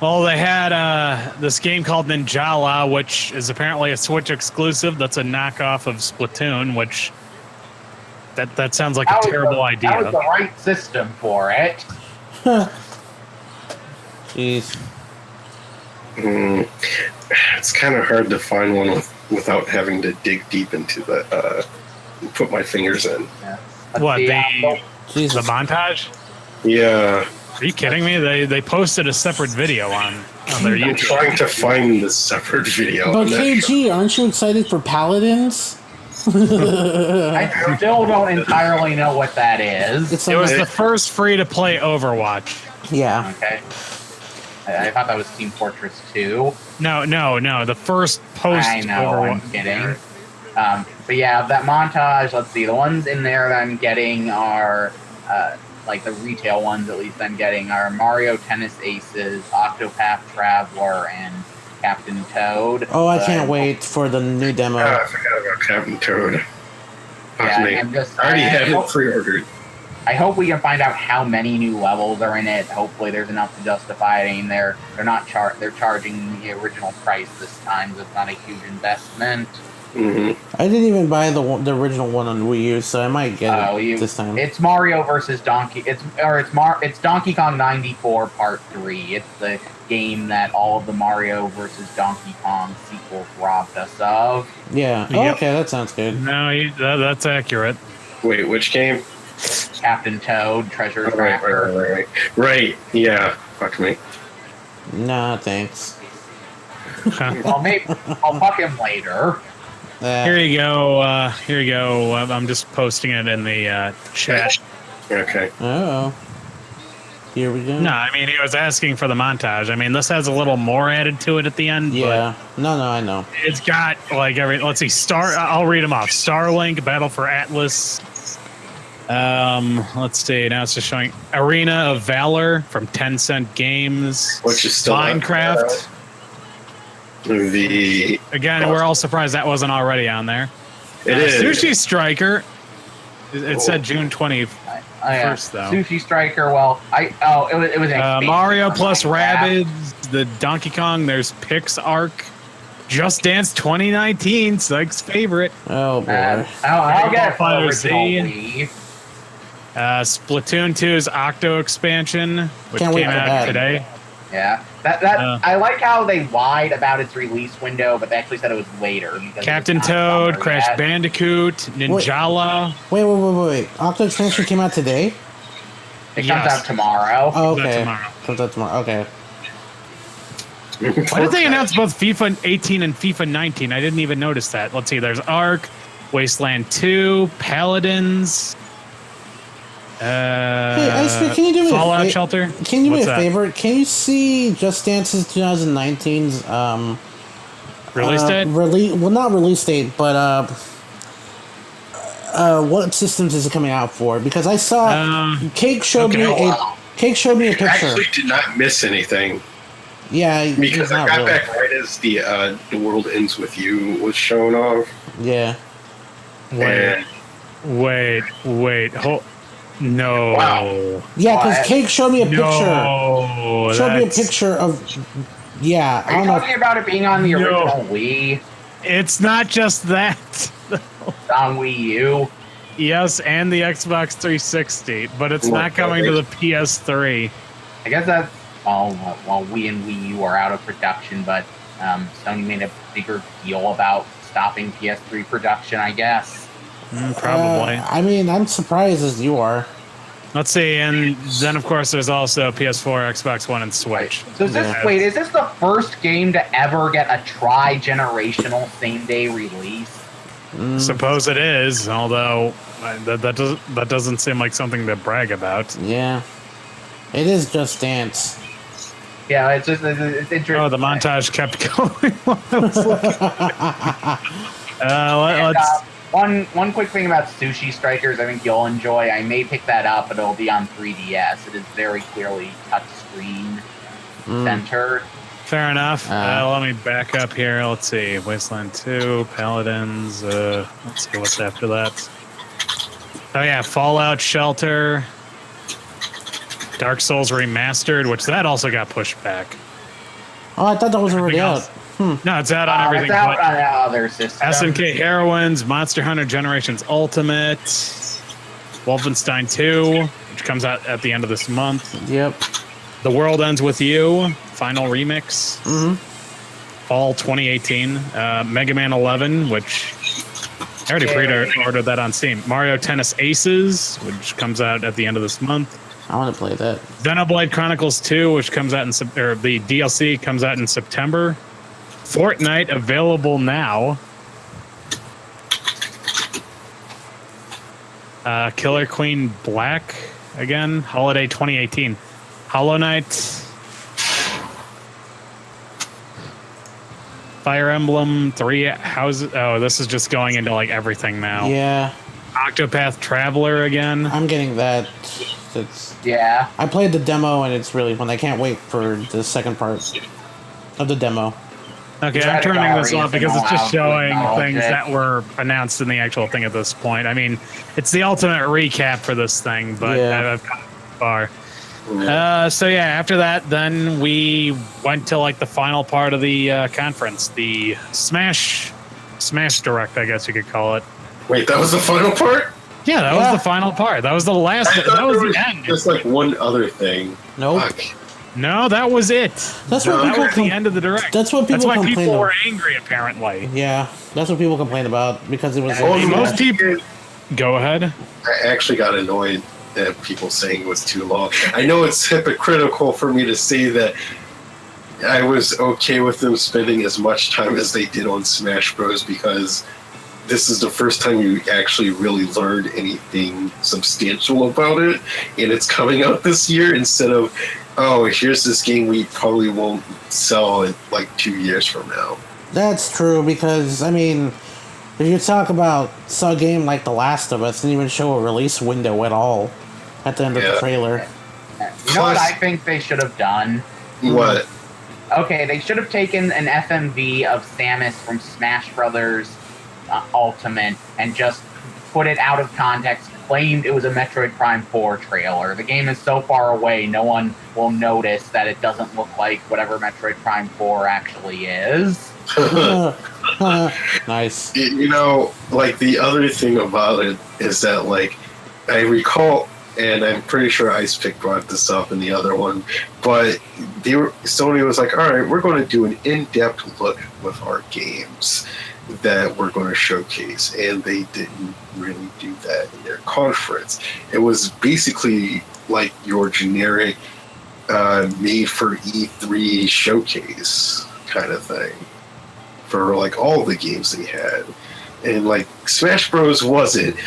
Well, they had this game called Ninjala, which is apparently a Switch exclusive. That's a knockoff of Splatoon, which that sounds like a terrible idea. That was the right system for it. Jeez. it's kind of hard to find one without having to dig deep into the put my fingers in. Yeah. What, See, the Jesus. montage? Yeah, Are you kidding me? They posted a separate video on their I'm YouTube. trying to find the separate video. But and that- KG, aren't you excited for Paladins? I still don't entirely know what that is. It's It was like- the first free-to-play Overwatch. yeah. Okay. I thought that was Team Fortress 2. No, the first post I know, I'm Overwatch. kidding. But yeah, that montage, let's see, the ones in there that I'm getting are, like the retail ones at least I'm getting, are Mario Tennis Aces, Octopath Traveler, and Captain Toad. Oh, I can't wait for the new demo. I forgot about Captain Toad. Fuck Yeah, me. I'm just, I already had it pre-ordered. I hope we can find out how many new levels are in it. Hopefully, there's enough to justify it. I mean, they're charging the original price this time, so it's not a huge investment. I didn't even buy the original one on Wii U, so I might get it this time. It's Mario versus Donkey. It's Donkey Kong 94 Part 3. It's the game that all of the Mario versus Donkey Kong sequels robbed us of. Yeah. Oh, Yep. okay, that sounds good. No, that's accurate. Wait, which game? Captain Toad, Treasure Tracker. Right. Yeah. Fuck me. Nah, thanks. Well, maybe I'll fuck him later. Here you go. Here you go. I'm just posting it in the chat. Okay. Oh. Here we go. No, I mean, he was asking for the montage. I mean, this has a little more added to it at the end. Yeah. No, I know. But it's got, like, let's see, I'll read them off. Starlink, Battle for Atlas. Let's see, now it's just showing Arena of Valor from Tencent Games. Which is still Minecraft. Again, we're all surprised that wasn't already on there. It is. Sushi Striker. It said June 21st, though. Sushi Striker. Well, it was an Mario plus Minecraft. Rabbids, the Donkey Kong. There's Pix Arc, Just Dance 2019, Sykes' favorite. Oh boy. I'll get it for Fire original Z. Wii. Splatoon 2's Octo expansion, which Can't wait came for out that. today. Yeah, I like how they lied about its release window, but they actually said it was later. Because Captain it's not Toad, summer Crash yet. Bandicoot, Ninjala. Wait. Octo Expansion came out today? It comes Yes. out tomorrow. Oh, Comes out okay. tomorrow. Comes out tomorrow. Okay. Why did they announce both FIFA 18 and FIFA 19? I didn't even notice that. Let's see. There's Ark, Wasteland 2, Paladins. Hey, Icepick, can you do me Fallout Shelter? Can you do me What's a that? favor? Can you see Just Dance's 2019's Release date? well, not release date, but what systems is it coming out for? Because I saw Cake showed okay. me Cake showed me a picture. Actually, did not miss anything Yeah, because it's I not got really. back right as the World Ends with You was shown off. Yeah. And Wait. No. Wow. Yeah, because What? Cake showed me a picture. No. Showed me a that's- picture of. Yeah, I Are you don't know. talking about it being on the No. original Wii? It's not just that. It's on Wii U. Yes, and the Xbox 360, but it's not coming to the PS3. I guess that's well, Wii and Wii U are out of production, but Sony made a bigger deal about stopping PS3 production, I guess. Probably. I mean, I'm surprised as you are. Let's see, and then of course there's also PS4, Xbox One, and Switch. So is this is this the first game to ever get a tri-generational same-day release? Suppose it is, although that doesn't seem like something to brag about. Yeah. It is Just Dance. Yeah, it's interesting. Oh, the montage kept going. while I was looking. Let's. One quick thing about Sushi Strikers, I think you'll enjoy. I may pick that up, but it'll be on 3DS. It is very clearly touchscreen centered. Fair enough. Let me back up here. Let's see. Wasteland 2, Paladins. Let's see what's after that. Oh yeah, Fallout Shelter. Dark Souls Remastered, which that also got pushed back. Oh, I thought that was already Everything out. No, it's out on everything. It's out but on other systems. SNK Heroines, Monster Hunter Generations Ultimate, Wolfenstein 2, which comes out at the end of this month. Yep. The World Ends With You, Final Remix. Fall 2018. Mega Man 11, which I already pre-ordered that on Steam. Mario Tennis Aces, which comes out at the end of this month. I want to play that. Xenoblade Chronicles 2, which comes out the DLC comes out in September. Fortnite available now. Killer Queen Black again. Holiday 2018. Hollow Knight. Fire Emblem 3 Houses. Oh, this is just going into like everything now. Yeah. Octopath Traveler again. I'm getting that. Yeah. I played the demo and it's really fun. I can't wait for the second part of the demo. Okay, I'm turning this off because it's just showing things that were announced in the actual thing at this point. I mean, it's the ultimate recap for this thing, but I've gotten far. So yeah, after that, then we went to like the final part of the conference, the Smash Direct, I guess you could call it. Wait, that was the final part? Yeah, that was the final part. That was the last. That was the end. Just like one other thing. Nope. Fuck. No, that was it. That's what that people was the end of the direct. That's what people That's why complain people about. were angry, apparently. Yeah, that's what people complain about because it was. Most people. Go ahead. I actually got annoyed at people saying it was too long. I know it's hypocritical for me to say that I was okay with them spending as much time as they did on Smash Bros. Because this is the first time you actually really learned anything substantial about it, and it's coming out this year instead of, oh, here's this game we probably won't sell in like 2 years from now. That's true because, I mean, if you talk about a game like The Last of Us, didn't even show a release window at all at the end of the trailer. You know what I think they should have done? What? Okay, they should have taken an FMV of Samus from Smash Brothers Ultimate and just put it out of context, claimed it was a Metroid Prime 4 trailer. The game is so far away, no one will notice that it doesn't look like whatever Metroid Prime 4 actually is. Nice. You know, like the other thing about it is that, like, I recall, and I'm pretty sure Icepick brought this up in the other one, but Sony was like, all right, we're going to do an in-depth look with our games that we're going to showcase, and they didn't really do that in their conference. It was basically like your generic made for E3 showcase kind of thing for like all the games they had, and like Smash Bros wasn't.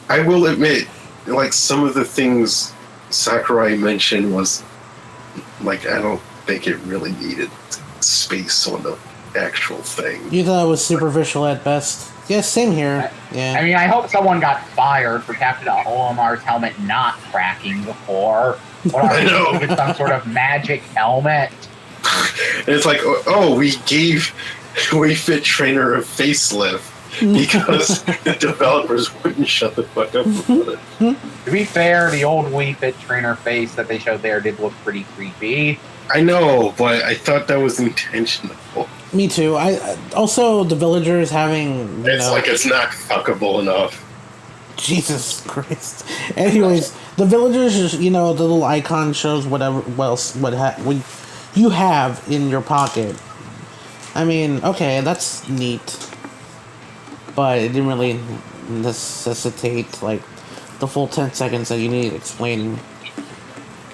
I will admit, like some of the things Sakurai mentioned was like, I don't think it really needed space on the actual thing. You thought it was superficial at best? Yeah, same here. Yeah. I mean, I hope someone got fired for Captain Olamar's helmet not cracking before. What are they with some sort of magic helmet? And it's like, oh, we gave Wii Fit Trainer a facelift because the developers wouldn't shut the fuck up about it. To be fair, the old Wii Fit Trainer face that they showed there did look pretty creepy. I know, but I thought that was intentional. Me too. I also the villagers having. It's like it's not fuckable enough. Jesus Christ. Anyways, the villagers, the little icon shows whatever else you have in your pocket. I mean, okay, that's neat, but it didn't really necessitate like the full 10 seconds that you need explaining.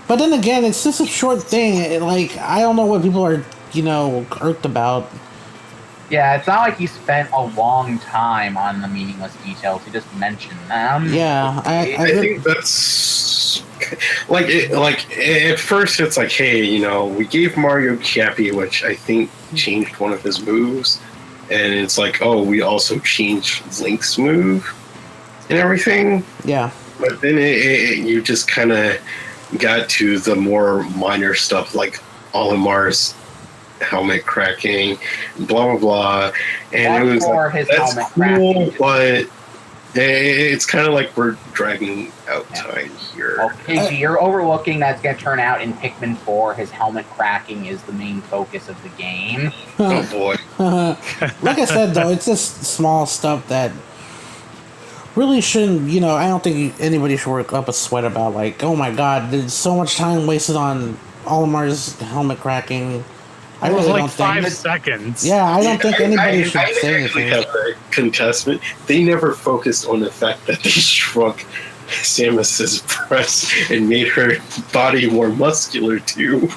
But then again, it's just a short thing. I don't know what people are, irked about. Yeah, it's not like he spent a long time on the meaningless details. He just mentioned them. Yeah, I think that's at first it's like, hey, we gave Mario Cappy, which I think changed one of his moves, and it's like, oh, we also changed Link's move and everything. Yeah, but then you just kind of got to the more minor stuff like Olimar's helmet cracking, blah blah blah, and it was like, that's cool, but it's kind of like we're dragging out time here. Okay, you're overlooking that's going to turn out in Pikmin 4. His helmet cracking is the main focus of the game. Oh boy! Like I said, though, it's just small stuff that really shouldn't. I don't think anybody should work up a sweat about. Like, oh my god, there's so much time wasted on Olimar's helmet cracking. It was like 5 seconds. Yeah, I don't think anybody should say anything. Have a contestment. They never focused on the fact that they shrunk Samus's breast and made her body more muscular too.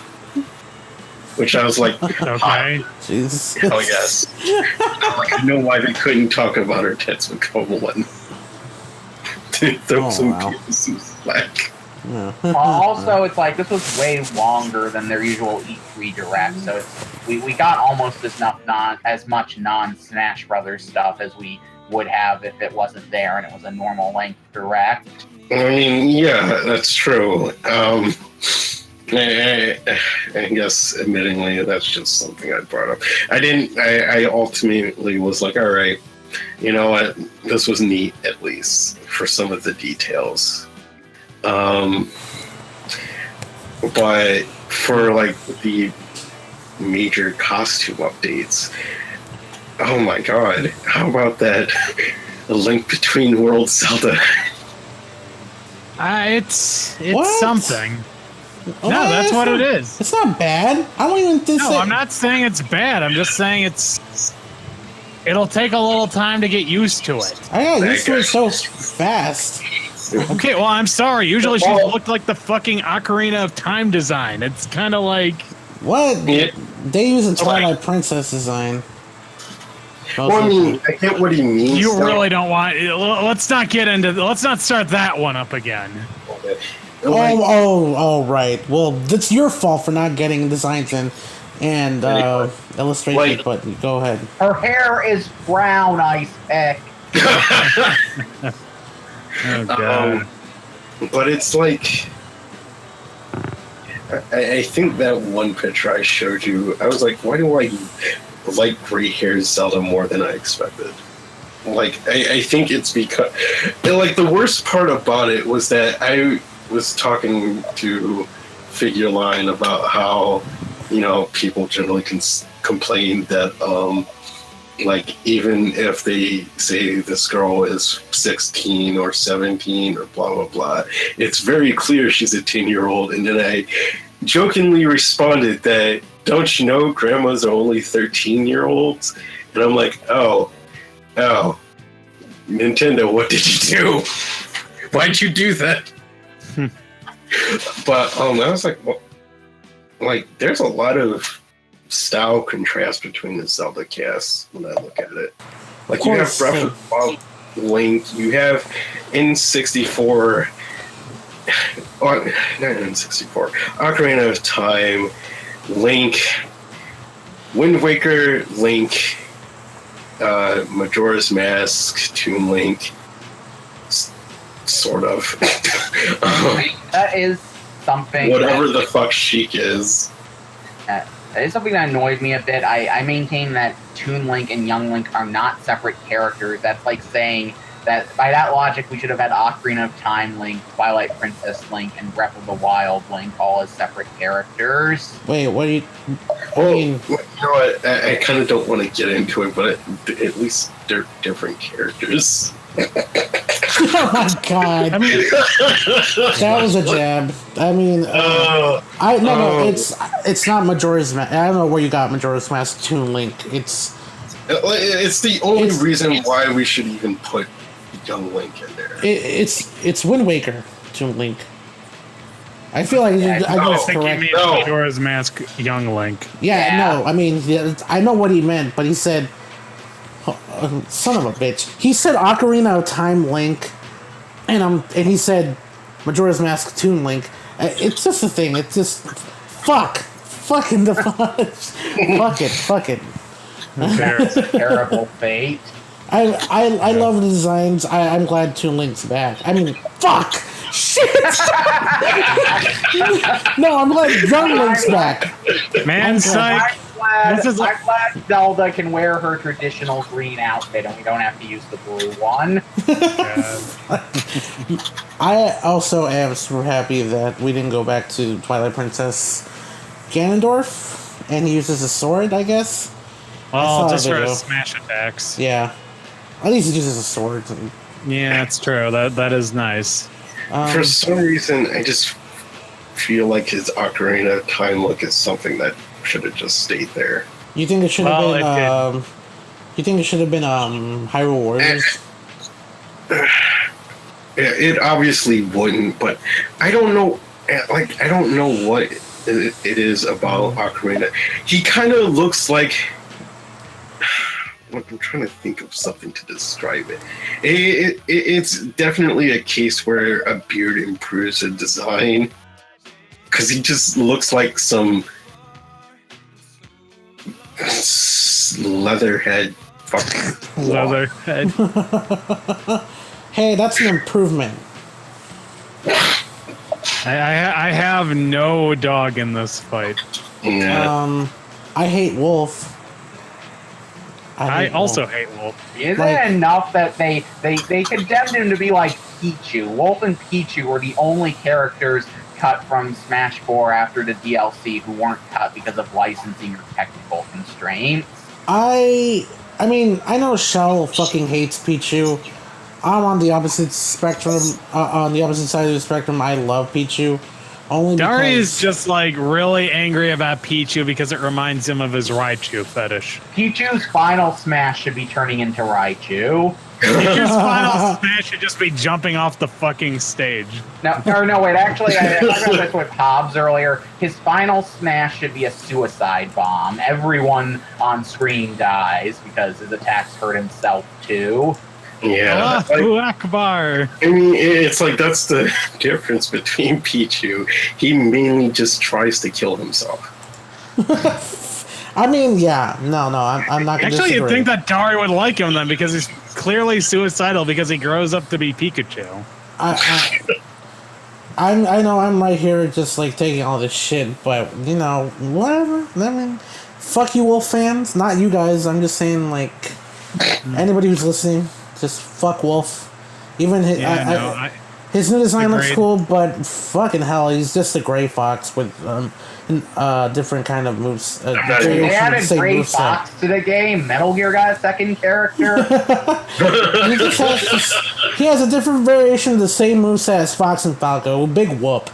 Which I was like, okay, Jesus. Hell yes. I know why they couldn't talk about her tits with Kovalin. Throw some people some slack. Yeah. Also, it's like this was way longer than their usual E3 Direct, so we got almost as much non-Smash Brothers stuff as we would have if it wasn't there and it was a normal length Direct. I mean, yeah, that's true. I guess, admittingly, that's just something I brought up. I ultimately was like, all right, you know what? This was neat, at least, for some of the details. But for, like, the major costume updates, oh my god, how about that A Link Between Worlds Zelda? It's What? something. Oh, No, that's it's what not- it is. It's not bad. I don't even think No, I'm not saying it's bad. I'm just saying it'll take a little time to get used to it. I got used to it so fast. Okay, well, I'm sorry. Usually she looked like the fucking Ocarina of Time design. It's kind of like... What? Yeah. They use a Twilight Princess design. Well, I mean, I get what he means. You though. really don't want... Let's not get into... Let's not start that one up again. Like, Right. Well, that's your fault for not getting designs and illustration. Like- But go ahead. Her hair is brown, Icepick. Oh, God. but it's like, I think that one picture I showed you, I was like, why do I like gray-haired Zelda more than I expected? Like, I think it's because, like, the worst part about it was that I was talking to Figureline about how, you know, people generally complain that, like, even if they say this girl is 16 or 17 or blah, blah, blah, it's very clear she's a 10-year-old. And then I jokingly responded that, don't you know grandmas are only 13-year-olds? And I'm like, oh, Nintendo, what did you do? Why'd you do that? But I was like, well, like, there's a lot of style contrast between the Zelda cast when I look at it. Like, you have Breath of the Wild, Link, you have N64, not N64, Ocarina of Time, Link, Wind Waker, Link, Majora's Mask, Toon Link, sort of. That is something. Whatever the fuck Sheik is. That is something that annoys me a bit. I maintain that Toon Link and Young Link are not separate characters. That's like saying that by that logic, we should have had Ocarina of Time Link, Twilight Princess Link, and Breath of the Wild Link all as separate characters. Wait, what do you? Well, mean- you know what? I kind of don't want to get into it, but at least they're different characters. Oh my god! I mean, That was a jab. I mean, it's not Majora's Mask. I don't know where you got Majora's Mask Toon Link. It's the only reason why we should even put Young Link in there. it's Wind Waker Toon Link. I feel like I I just think you correct. mean No. Majora's Mask Young Link. Yeah, Yeah. no, I mean, I know what he meant, but he said, son of a bitch. He said Ocarina of Time Link, and he said Majora's Mask Toon Link. It's just a thing. It's just fucking the fuck it. It's a terrible fate. I love the designs. I'm glad Toon Link's back. I mean, fuck! Shit! No, I'm glad Young Link's back. Man, Psych. I'm This is glad Zelda can wear her traditional green outfit and we don't have to use the blue one. I also am super happy that we didn't go back to Twilight Princess Ganondorf, and he uses a sword, I guess. Well, saw just a for video. his smash attacks. Yeah. At least he uses a sword. Yeah, that's true. That is nice. For some reason, I just feel like his Ocarina of Time look is something that should have just stayed there. You think it should have Well, been? You think it should have been Hyrule Warriors? It obviously wouldn't, but I don't know. Like, I don't know what it is about Ocarina. He kind of looks like. I'm trying to think of something to describe it. It's definitely a case where a beard improves a design, because he just looks like some leatherhead fucking Leatherhead. Hey, that's an improvement. I have no dog in this fight. Yeah. I hate Wolf. I hate also Wolf. hate Wolf. Isn't Like- it enough that they condemned him to be like Pichu? Wolf and Pichu were the only characters cut from Smash 4 after the DLC who weren't cut because of licensing or technical constraints. I mean, I know Shell fucking hates Pichu. I'm on the opposite spectrum. On the opposite side of the spectrum, I love Pichu. Only Dari because is just like really angry about Pichu because it reminds him of his Raichu fetish. Pichu's final smash should be turning into Raichu. Pichu's final smash should just be jumping off the fucking stage. No, wait, actually, I talked about this with Hobbs earlier. His final smash should be a suicide bomb. Everyone on screen dies because his attacks hurt himself too. Yeah. Allahu Akbar. I mean, it's like that's the difference between Pichu. He mainly just tries to kill himself. I mean, yeah, no, I'm not gonna Actually, you'd disagree. think that Dari would like him then because he's clearly suicidal because he grows up to be Pikachu. I know I'm right here just like taking all this shit, but you know, whatever. I mean, fuck you, Wolf fans. Not you guys. I'm just saying, like, anybody who's listening, just fuck Wolf. Even his, his new design looks Agreed. cool, but fucking hell, he's just a gray fox with different kind of moves. They variation of the added same Gray moveset. Fox to the game. Metal Gear got a second character. He just he has a different variation of the same moveset as Fox and Falco. Big whoop.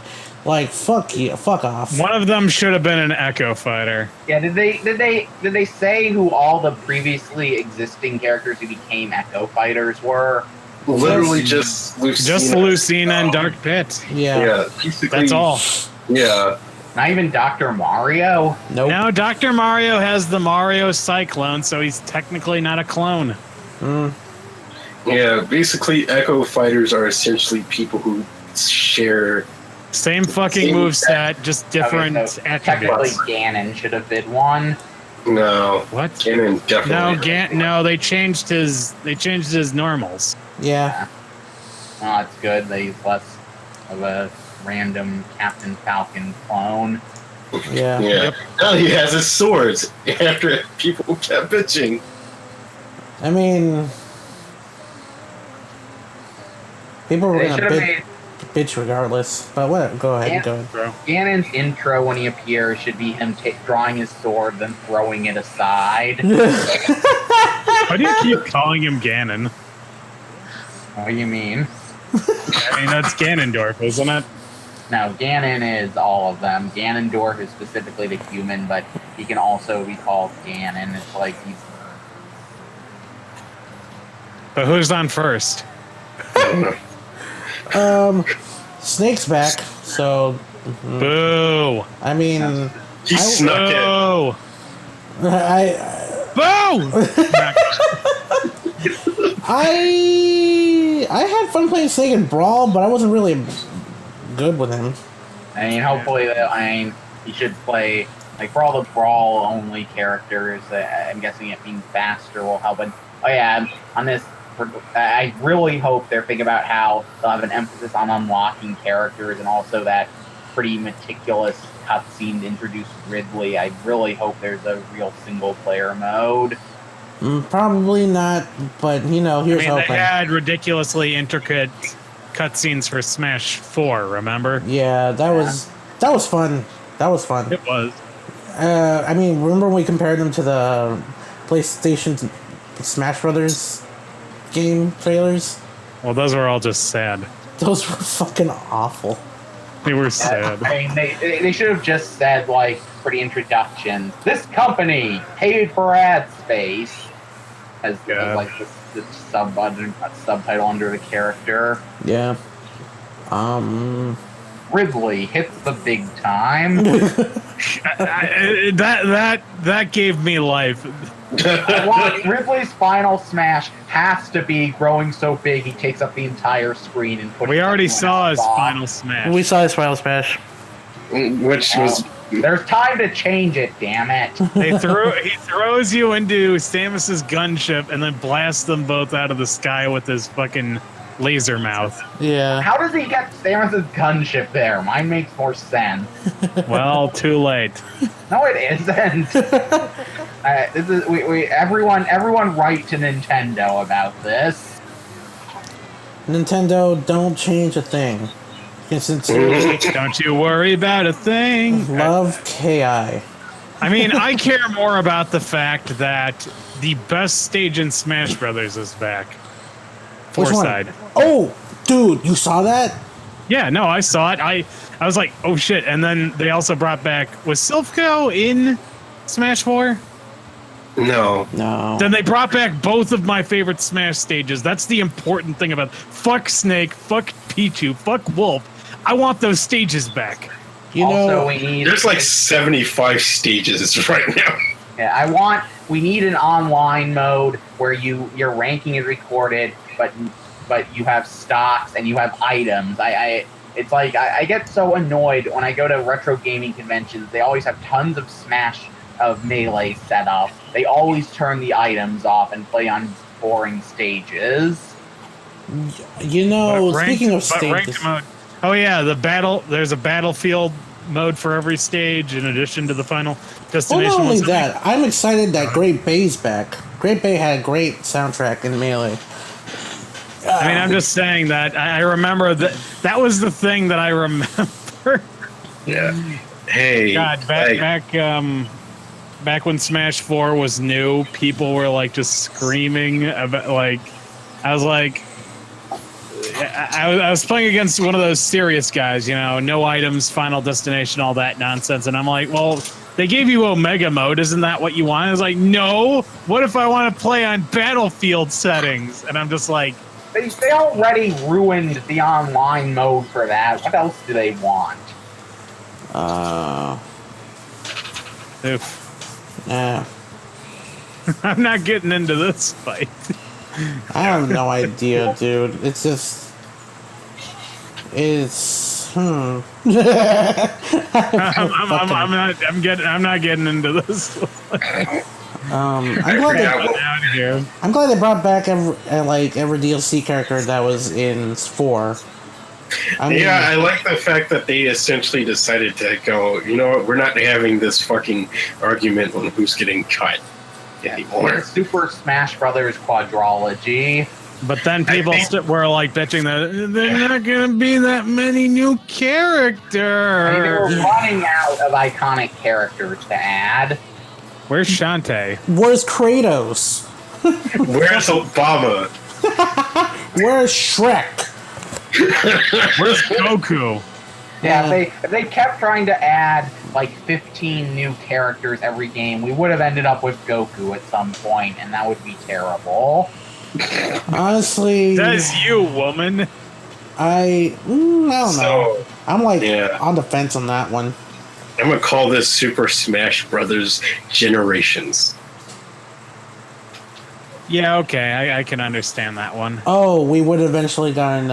Like, fuck you, fuck off. One of them should have been an Echo Fighter. Yeah, did they say who all the previously existing characters who became Echo Fighters were? Literally just Lucina. Just Lucina and Dark Pit. Yeah. Yeah, basically. That's all. Yeah. Not even Dr. Mario? Nope. Now Dr. Mario has the Mario Cyclone, so he's technically not a clone. Yeah, basically, Echo Fighters are essentially people who share. Same fucking Same moveset, just different Okay, so technically attributes. Ganon should have been one. No. What? Ganon definitely. No, they changed his normals. Yeah. Oh, it's good. He's less of a random Captain Falcon clone. Yeah. Yeah. Now he has his swords after people kept bitching. I mean, people were They gonna should have made bitch regardless. But what? Go ahead. Yeah. Go ahead. Bro. Ganon's intro when he appears should be him drawing his sword, then throwing it aside. Why do you keep calling him Ganon? What do you mean? I mean, that's Ganondorf, isn't it? No, Ganon is all of them. Ganondorf is specifically the human, but he can also be called Ganon. It's like he's But who's on first? Snake's back, so Boo! I mean, He snuck it. Boo! I Boo! I had fun playing Snake in Brawl, but I wasn't really good with him. I mean, hopefully, he should play, like, for all the Brawl-only characters, I'm guessing it being faster will help. And, oh yeah, on this, I really hope they're thinking about how they'll have an emphasis on unlocking characters and also that pretty meticulous cutscene to introduce Ridley. I really hope there's a real single-player mode. Probably not, but you know, here's They hoping. had ridiculously intricate cutscenes for Smash 4, remember? Yeah, that was fun. That was fun. It was. I mean, remember when we compared them to the PlayStation Smash Brothers game trailers? Well, those were all just sad. Those were fucking awful. They were sad. I mean, they should have just said, like, for the introduction, this company paid for ad space as like the subtitle under the character. Yeah. Ridley hits the big time. That gave me life. Ridley's final smash has to be growing so big he takes up the entire screen and puts. We already everyone saw his else off. final smash. We saw his final smash. Which was. There's time to change it, damn it. He throws you into Samus's gunship and then blasts them both out of the sky with his fucking Laser mouth. Yeah. How does he get Samus's gunship there? Mine makes more sense. Well, too late. No, it isn't. This is everyone write to Nintendo about this. Nintendo, don't change a thing. You sincerely Don't you worry about a thing. love KI. I mean, I care more about the fact that the best stage in Smash Brothers is back. Which one? Side. Oh, dude, you saw that? Yeah, no, I saw it. I was like, oh shit. And then they also brought back, was Silphco in Smash 4? No. No. Then they brought back both of my favorite Smash stages. That's the important thing about fuck Snake, fuck Pichu, fuck Wolf. I want those stages back. You Also, know, we need. There's like 75 stages right now. Yeah, we need an online mode where your ranking is recorded, but you have stocks and you have items. It's like I get so annoyed when I go to retro gaming conventions. They always have tons of Smash of Melee set up. They always turn the items off and play on boring stages. you know. Speaking of but ranked stages, mode. Oh yeah, there's a battlefield mode for every stage in addition to the final well, destination. not only one. that, I'm excited that Great Bay's back. Great Bay had a great soundtrack in Melee. I mean, I'm just saying that I remember that was the thing that I remember. Yeah. Hey. God, back when Smash 4 was new, people were like just screaming about like, I was like, I was playing against one of those serious guys, you know, no items, final destination, all that nonsense, and I'm like, well, they gave you Omega mode, isn't that what you want? I was like, no. What if I want to play on battlefield settings? And I'm just like, They already ruined the online mode for that. What else do they want? oof. Yeah. I'm not getting into this fight. I have no idea, dude. It's just. I'm not getting into this. I'm glad they brought back every DLC character that was in 4. I like the fact that they essentially decided to go, you know what, we're not having this fucking argument on who's getting cut anymore. Super Smash Brothers quadrology. But then people were like bitching that they're not going to be that many new characters. I mean, they were running out of iconic characters to add. Where's Shantae? Where's Kratos? Where's Obama? Where's Shrek? Where's Goku? Yeah, if they kept trying to add like 15 new characters every game, we would have ended up with Goku at some point, and that would be terrible. Honestly, Says you, woman. I don't know. So, I'm like on the fence on that one. I'm gonna call this Super Smash Brothers Generations. Yeah, okay, I can understand that one. Oh, we would have eventually gotten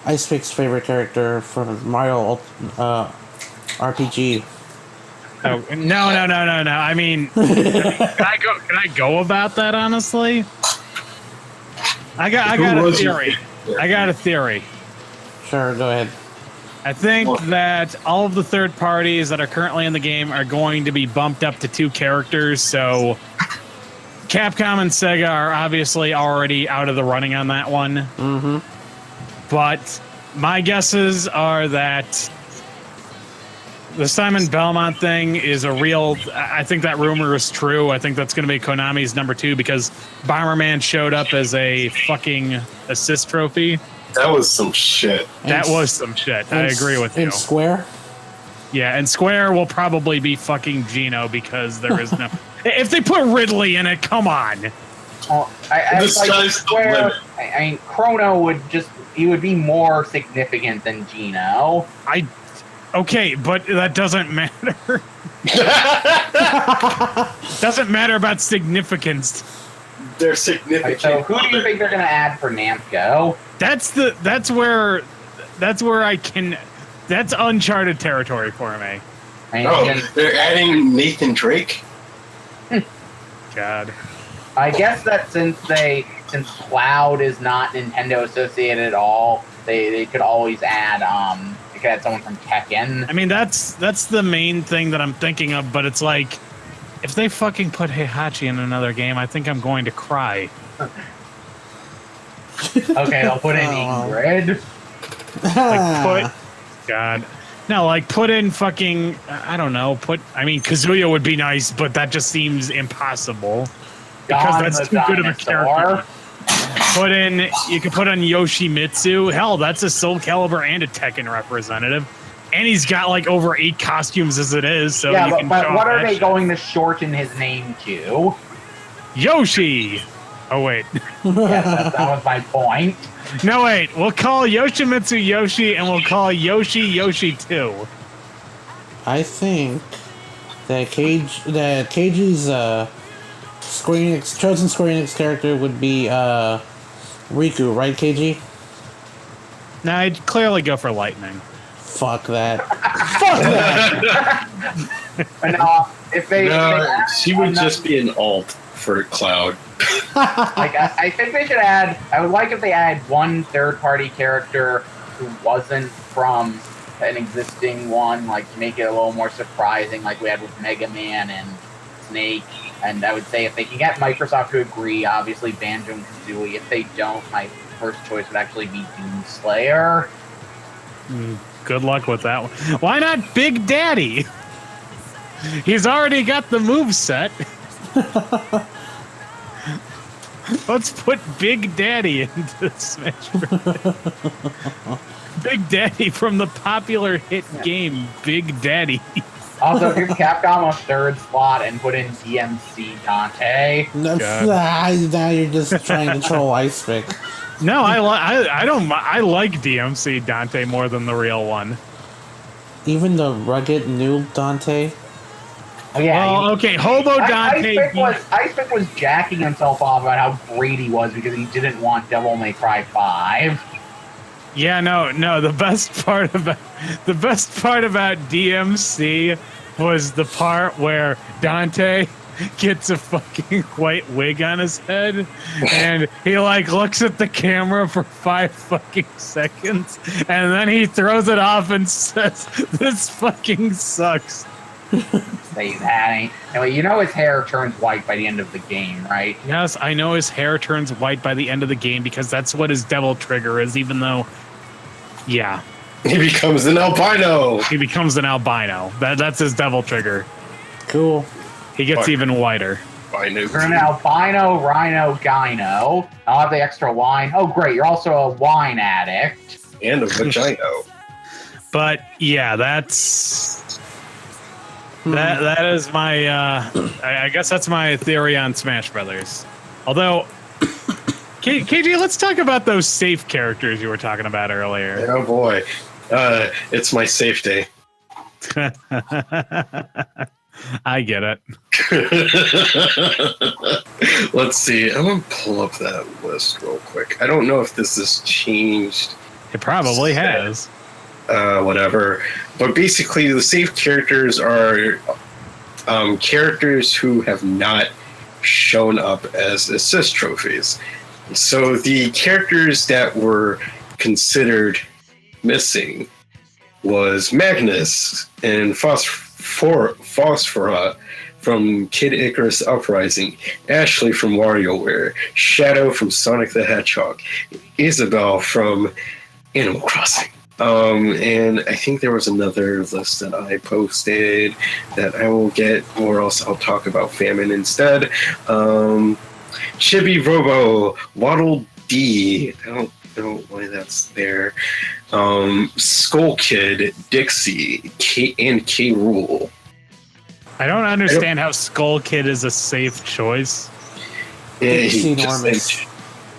Icepick's favorite character from Mario RPG. Oh, no. I mean, can I go about that honestly? I got a theory. I got a theory. Sure, go ahead. I think that all of the third parties that are currently in the game are going to be bumped up to 2 characters, so Capcom and Sega are obviously already out of the running on that one. Mm-hmm. But my guesses are that the Simon Belmont thing is a real... I think that rumor is true. I think that's going to be Konami's number 2 because Bomberman showed up as a fucking assist trophy. That was some shit. That was some shit. I agree with you. In Square? Yeah, and Square will probably be fucking Gino because there is no... If they put Ridley in it, come on. Well, I mean, Chrono would be more significant than Gino. Okay, but that doesn't matter. Doesn't matter about significance. They're significant. So who do you think they're going to add for Namco? That's uncharted territory for me. They're adding Nathan Drake? God. I guess that since they since Cloud is not Nintendo associated at all, they could always add they could add someone from Tekken. I mean, that's the main thing that I'm thinking of, but it's like, if they fucking put Heihachi in another game, I think I'm going to cry. Okay, they'll put in Ingrid. God. No, like, put in fucking, I don't know, I mean, Kazuya would be nice, but that just seems impossible. Because that's too good of a character. You could put on Yoshimitsu. Hell, that's a Soul Calibur and a Tekken representative. And he's got like over 8 costumes as it is, so yeah, you can but what are they shit. going to shorten his name to? Yoshi! Oh, wait. Yes, that was my point. No, wait. We'll call Yoshimitsu Yoshi, and we'll call Yoshi Yoshi 2. I think that Keiji's chosen Square Enix character would be Riku, right, Keiji? No, I'd clearly go for Lightning. Fuck that. Fuck that! And she would just be an alt for Cloud. Like I think they should add. I would like if they add one third-party character who wasn't from an existing one, like to make it a little more surprising, like we had with Mega Man and Snake. And I would say if they can get Microsoft to agree, obviously Banjo and Kazooie. If they don't, my first choice would actually be Doomslayer. Good luck with that one. Why not Big Daddy? He's already got the moveset. Let's put Big Daddy into Smash Bros. Big Daddy from the popular hit game Big Daddy. Also, give Capcom a third slot and put in DMC Dante. Now you're just trying to troll Icepick. No, I like DMC Dante more than the real one. Even the rugged new Dante. Oh, yeah. Well, okay, Hobo Dante. Icepick was jacking himself off about how great he was because he didn't want Devil May Cry 5. Yeah, no. The best part about DMC was the part where Dante gets a fucking white wig on his head, and he like looks at the camera for 5 fucking seconds, and then he throws it off and says, "This fucking sucks." Say that. Anyway, you know his hair turns white by the end of the game, right? Yes, I know his hair turns white by the end of the game because that's what his devil trigger is, even though, yeah. He becomes an albino. He becomes an albino. That's his devil trigger. Cool. He gets even whiter. You're an albino, rhino, gyno. I'll have the extra wine. Oh, great. You're also a wine addict. And a vagina. But, yeah, that's... That is my, I guess that's my theory on Smash Brothers. Although, KG, let's talk about those safe characters you were talking about earlier. Oh boy, it's my safe day. I get it. Let's see, I'm gonna pull up that list real quick. I don't know if this has changed. It probably has. Whatever. But basically, the safe characters are characters who have not shown up as assist trophies. So the characters that were considered missing was Magnus and Phosphora from Kid Icarus Uprising, Ashley from WarioWare, Shadow from Sonic the Hedgehog, Isabelle from Animal Crossing. And I think there was another list that I posted that I will get, or else I'll talk about Famine instead. Chibi Robo, Waddle D, I don't know why that's there. Skull Kid, Dixie, and K Rule. I don't understand how Skull Kid is a safe choice. It's enormous.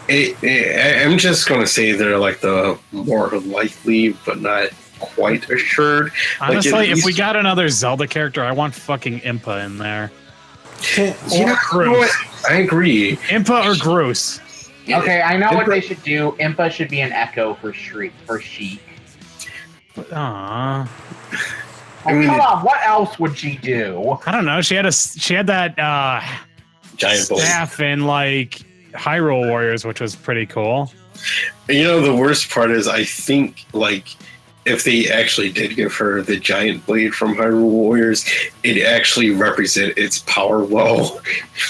I'm just going to say they're like the more likely, but not quite assured. Honestly, like if we got another Zelda character, I want fucking Impa in there. Or Groose. I agree. Impa or Groose. Okay, I know what they should do. Impa should be an Echo for Sheik. Aww. Come on, what else would she do? I don't know. She had that giant staff in like Hyrule Warriors, which was pretty cool. You know, the worst part is I think, like, if they actually did give her the giant blade from Hyrule Warriors, it actually represent its power well,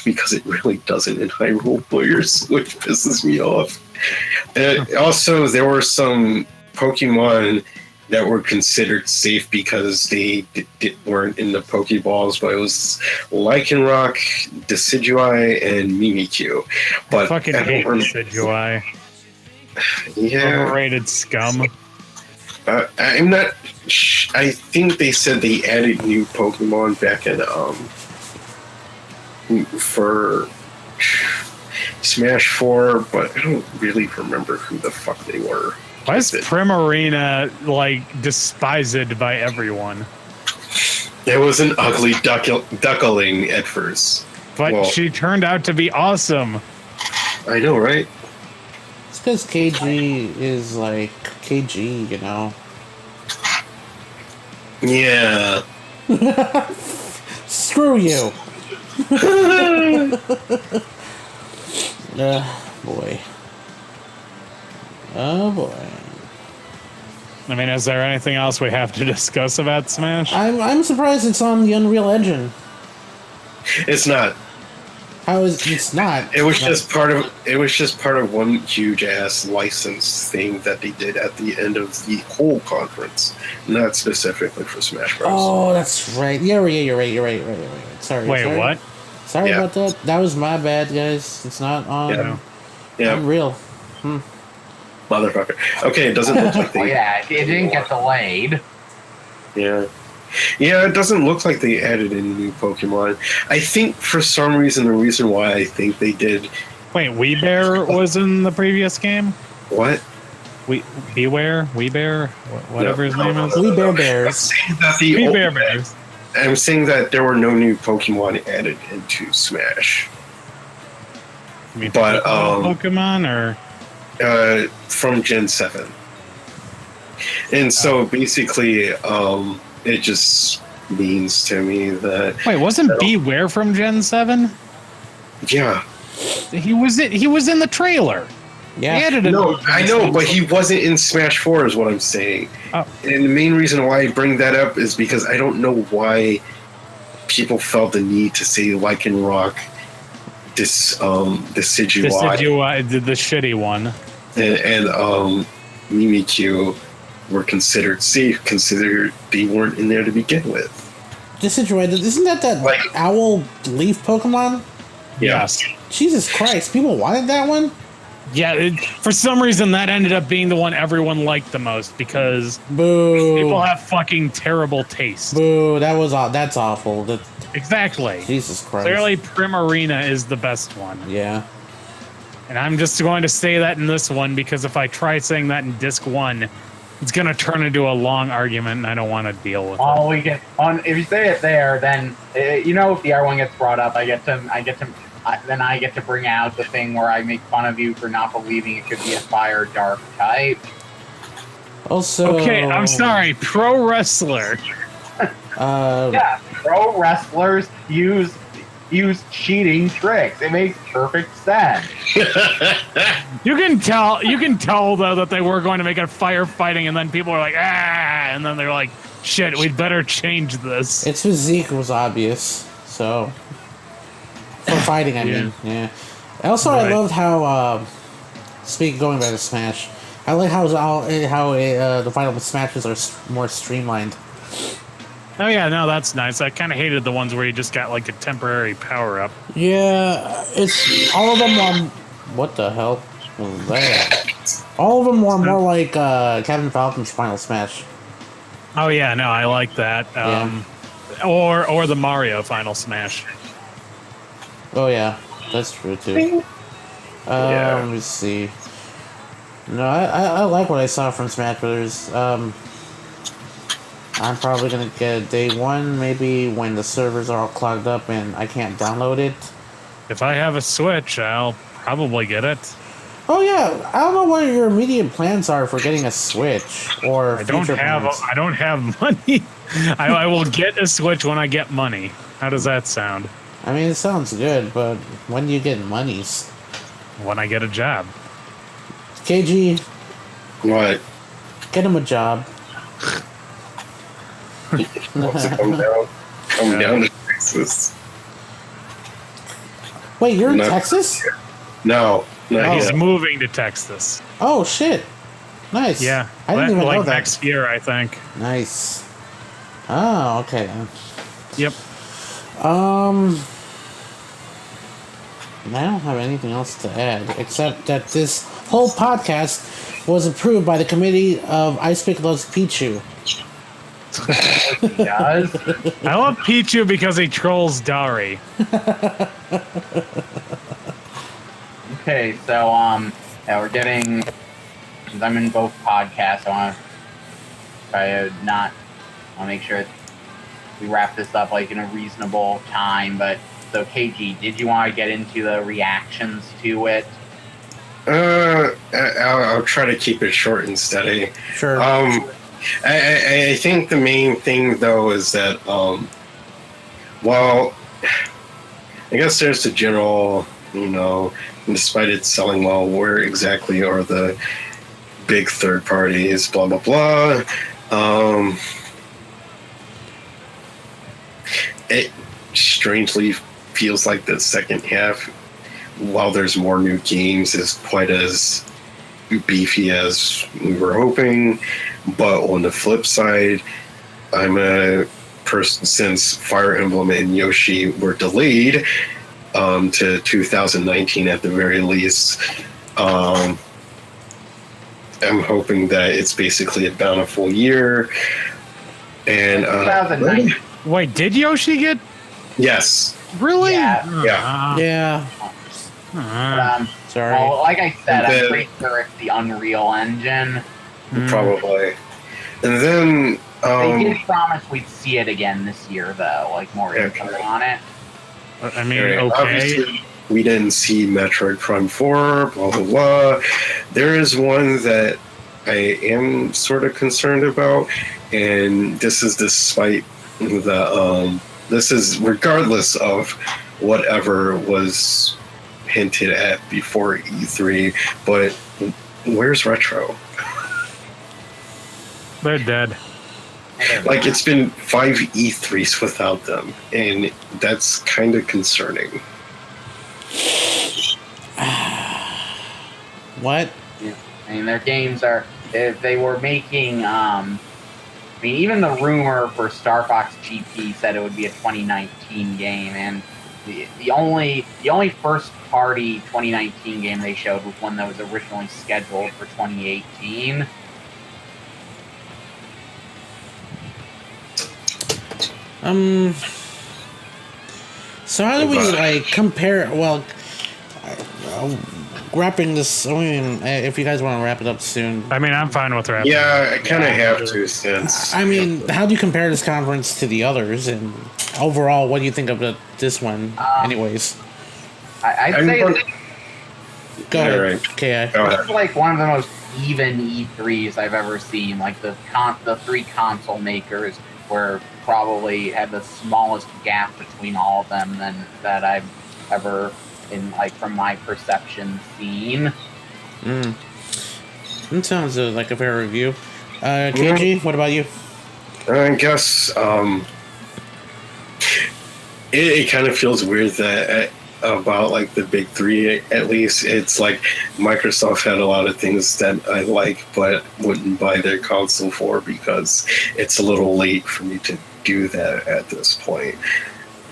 because it really doesn't in Hyrule Warriors, which pisses me off. Also, there were some Pokemon that were considered safe because they weren't in the Pokeballs, but it was Lycanroc, Decidueye, and Mimikyu. But I fucking hate Decidueye. Yeah. Overrated scum. I'm not. I think they said they added new Pokemon back in for Smash 4, but I don't really remember who the fuck they were. Why is Primarina like despised by everyone? It was an ugly duckling at first, but she turned out to be awesome. I know, right? It's because KG is like KG, you know. Yeah. Screw you. Boy. Oh boy. I mean, is there anything else we have to discuss about Smash? I'm surprised it's on the Unreal Engine. It's not. How is it's not? It was just part of one huge ass license thing that they did at the end of the whole conference, not specifically for Smash Bros. Oh, that's right. You're right. Sorry. Wait, sorry. what? Sorry about that. That was my bad, guys. It's not on Unreal. Motherfucker. Okay, it doesn't look like they... yeah, it didn't get delayed. Yeah. Yeah, it doesn't look like they added any new Pokemon. I think for some reason, the reason why I think they did... Wait, Weebear was in the previous game? What? Weebear? Whatever his name is? Weebear Bears. Weebear Bears. I'm saying that there were no new Pokemon added into Smash. You mean but, Pokemon, or...? From Gen 7. And so basically, it just means to me that... Wait, wasn't Beware from Gen 7? Yeah. He was in the trailer. Yeah. No, I know, but he wasn't in Smash 4 is what I'm saying. Oh. And the main reason why I bring that up is because I don't know why people felt the need to say Lycanroc, Decidueye, the shitty one, and Mimikyu were considered safe, considered they weren't in there to begin with. Decidueye, isn't that like, owl leaf Pokemon? Yes. Jesus Christ, people wanted that one? Yeah, for some reason that ended up being the one everyone liked the most because Boo. People have fucking terrible taste. Boo, that's awful. Exactly. Jesus Christ. Clearly Primarina is the best one. Yeah. And I'm just going to say that in this one because if I try saying that in disc 1, it's going to turn into a long argument and I don't want to deal with it. If you say it there, then if the R1 gets brought up, I get to bring out the thing where I make fun of you for not believing it could be a fire dark type. Also, okay, I'm sorry, pro wrestler. Yeah, pro wrestlers use cheating tricks. It makes perfect sense. You can tell though that they were going to make it firefighting, and then people are like, and then they're like, shit, we'd better change this. Its physique was obvious, so for fighting, I mean, yeah. Also, I loved how, going back to Smash, I like how the final Smashes are more streamlined. Oh yeah, no, that's nice. I kind of hated the ones where you just got like a temporary power up. Yeah, it's all of them. What the hell was that? All of them were more like Captain Falcon's Final Smash. Oh yeah, no, I like that. Or the Mario Final Smash. Oh yeah, that's true too. Let me see. No, I like what I saw from Smash Brothers. I'm probably gonna get day 1, maybe when the servers are all clogged up and I can't download it. If I have a Switch, I'll probably get it. Oh yeah, I don't know what your immediate plans are for getting a Switch or I don't have money. I will get a Switch when I get money. How does that sound? I mean, it sounds good, but when do you get monies? when I get a job. KG, What? get him a job. Wants to come down? Come down to Texas. Wait, you're in No. Texas? No, not He's yet. moving to Texas. Oh shit! Nice. Yeah, I didn't even like know that. next year, I think. Nice. Oh, okay then. Yep. I don't have anything else to add except that this whole podcast was approved by the committee of Icepick Loves Pichu. He does. I love Pichu because he trolls Dari. Okay, so yeah, we're getting. Since I'm in both podcasts, I want to try to not. I want to make sure we wrap this up like in a reasonable time. But so, KG, did you want to get into the reactions to it? I'll try to keep it short and steady. Sure. I think the main thing though is that well, I guess there's the general, despite it selling well, where exactly are the big third parties, blah blah blah. It strangely feels like the second half, while there's more new games, is quite as beefy as we were hoping. But on the flip side, I'm a person, since Fire Emblem and Yoshi were delayed to 2019 at the very least, I'm hoping that it's basically a bountiful year. And 2019. Wait, did Yoshi get yes, really? Yeah. Yeah. But, Sorry. well, like I said, And then- I'm pretty sure it's the Unreal Engine. probably. And then They did promise we'd see it again this year, though, like more info Okay. on it. I mean, okay. okay. Obviously, we didn't see Metroid Prime 4, blah, blah, blah. There is one that I am sort of concerned about, and this is despite the, this is regardless of whatever was hinted at before E3, but where's Retro? They're dead. Like, it's been 5 E3s without them, and that's kind of concerning. What? Yeah. I mean, their games are. If they were making, even the rumor for Star Fox GP said it would be a 2019 game, and the only first party 2019 game they showed was one that was originally scheduled for 2018. So how do we compare? Well, wrapping this. I mean, if you guys want to wrap it up soon. I mean, I'm fine with wrapping. Yeah, I kind of have to, since... I mean, how do you compare this conference to the others? And overall, what do you think of this one? Anyways, I'd I'm say going- go ahead. All right. Okay. Go ahead. it's like one of the most even E3s I've ever seen. Like the three console makers were probably had the smallest gap between all of them than that I've ever, from my perception, seen. That sounds like a fair review. KG, what about you? I guess it kind of feels weird that about like the big three, at least it's like Microsoft had a lot of things that I like but wouldn't buy their console for because it's a little late for me to do that at this point,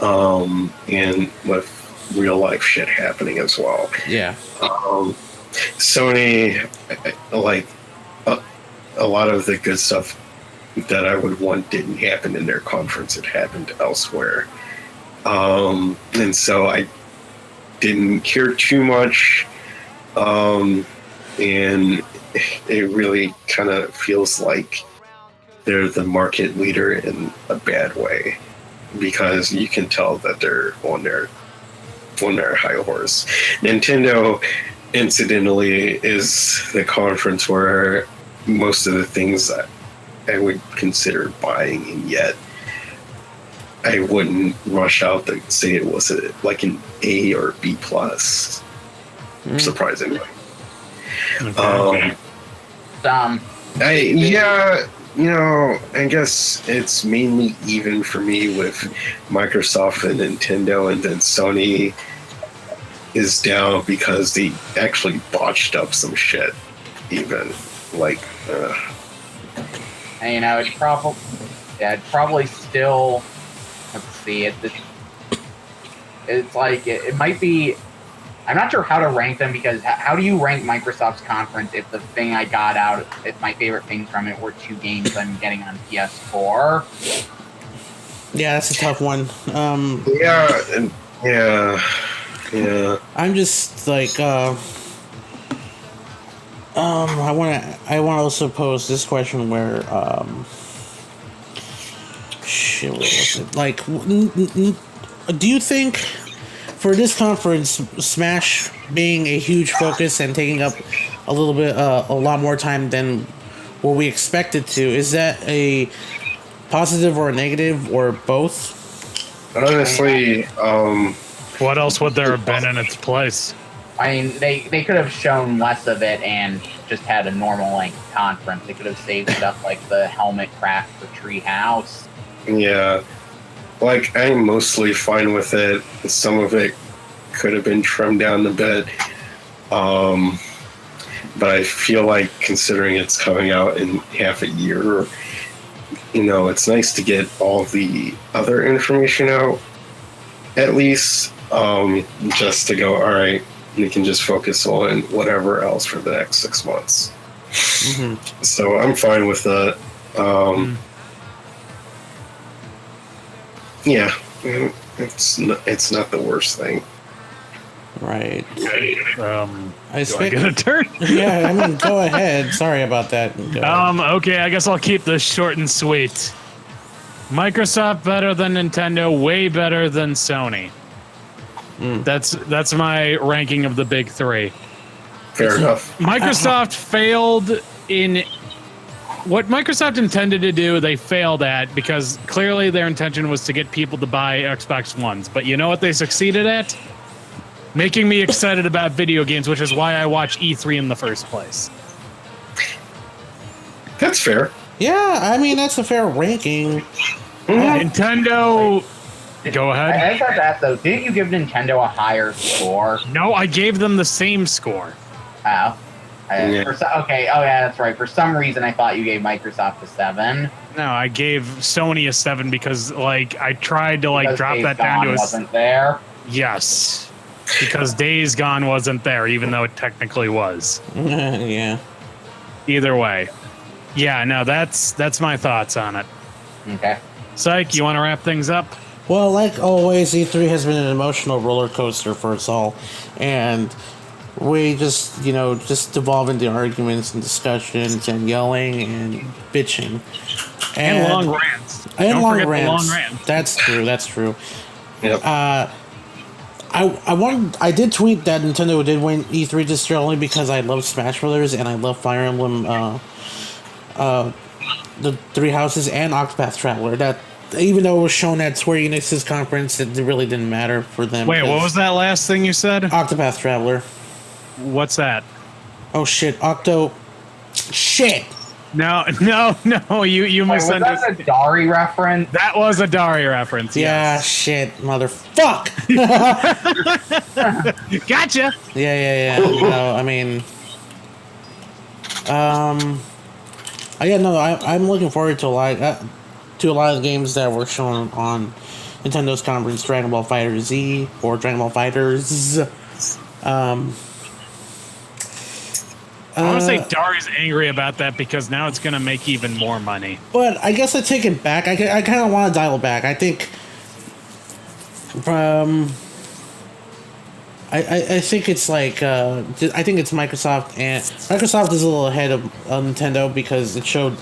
and with real life shit happening as well. Yeah. Sony, like a lot of the good stuff that I would want didn't happen in their conference. It happened elsewhere. And so I didn't care too much. And it really kind of feels like they're the market leader in a bad way, because you can tell that they're on their high horse. Nintendo, incidentally, is the conference where most of the things that I would consider buying, and yet I wouldn't rush out to say it was like an A or B plus. surprisingly. Okay. I guess it's mainly even for me with Microsoft and Nintendo, and then Sony is down because they actually botched up some shit. Even like, and, it's probably still. Let's see. It's like it might be. I'm not sure how to rank them, because how do you rank Microsoft's conference if the thing I got out, if my favorite things from it were 2 games I'm getting on PS4? Yeah, that's a tough one. Yeah. I'm just like, I want to also pose this question where, shit, what was it? Like, do you think for this conference, Smash being a huge focus and taking up a lot more time than what we expected to, is that a positive or a negative or both? Honestly, What else would there have been in its place? I mean, they could have shown less of it and just had a normal length conference. They could have saved stuff like the helmet craft for Treehouse. yeah. Like, I'm mostly fine with it. Some of it could have been trimmed down a bit. But I feel like, considering it's coming out in half a year, it's nice to get all the other information out, at least, just to go, all right, we can just focus on whatever else for the next 6 months. Mm-hmm. So I'm fine with that. Yeah, it's not the worst thing. Right. Do I get a turn? Yeah, I mean, go ahead. Sorry about that. Okay, I guess I'll keep this short and sweet. Microsoft better than Nintendo, way better than Sony. That's my ranking of the big 3. Fair enough. Microsoft failed in what Microsoft intended to do. They failed at, because clearly their intention was to get people to buy Xbox Ones. But you know what they succeeded at? Making me excited about video games, which is why I watch E3 in the first place. That's fair. Yeah, I mean, that's a fair ranking. Nintendo... Go ahead. I got that, though. Didn't you give Nintendo a higher score? No, I gave them the same score. Oh. Okay, oh yeah, that's right. For some reason, I thought you gave Microsoft a 7. No, I gave Sony a 7 because, like, I tried to, like, Because drop Days that down to Gone a... wasn't there. Yes. Because Days Gone wasn't there, even though it technically was. Yeah. Either way. Yeah, no, that's my thoughts on it. Okay. Psych, you want to wrap things up? Well, like always, E3 has been an emotional roller coaster for us all, and we just devolve into arguments and discussions and yelling and bitching And long rants. And Don't long forget rants. the long rants. That's true. That's true. Yep. I did tweet that Nintendo did win E3 this year only because I love Smash Brothers and I love Fire Emblem, the Three Houses and Octopath Traveler. That even though it was shown at Square Enix's conference, it really didn't matter for them. Wait, what was that last thing you said? Octopath Traveler. What's that? Oh shit, Shit. No, you Wait, was that misunderstood. a Dari reference? That was a Dari reference. Yeah, Yes. shit, motherfuck. Gotcha. Yeah. No, I mean, I'm looking forward to a lot of games that were shown on Nintendo's conference. Dragon Ball Fighter Z or Dragon Ball Fighters. I want to say Dari's angry about that because now it's going to make even more money. But I guess I take it back. I kind of want to dial it back. I think I think it's like I think it's Microsoft, and Microsoft is a little ahead of Nintendo because it showed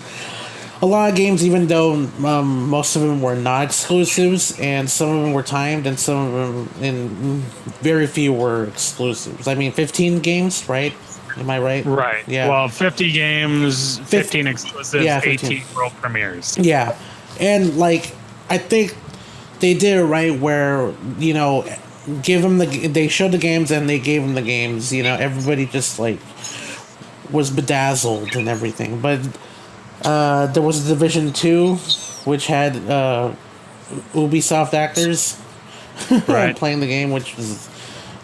a lot of games, even though most of them were not exclusives, and some of them were timed, and some of them, and very few were exclusives. I mean, 15 games, right? Am I right? Right. Yeah. Well, 50 games, 15 exclusives, yeah, 15. 18 world premieres. Yeah, and like I think they did it right where give him they showed the games and they gave him the games. You know, everybody just like was bedazzled and everything. But there was Division 2, which had Ubisoft actors playing the game, which was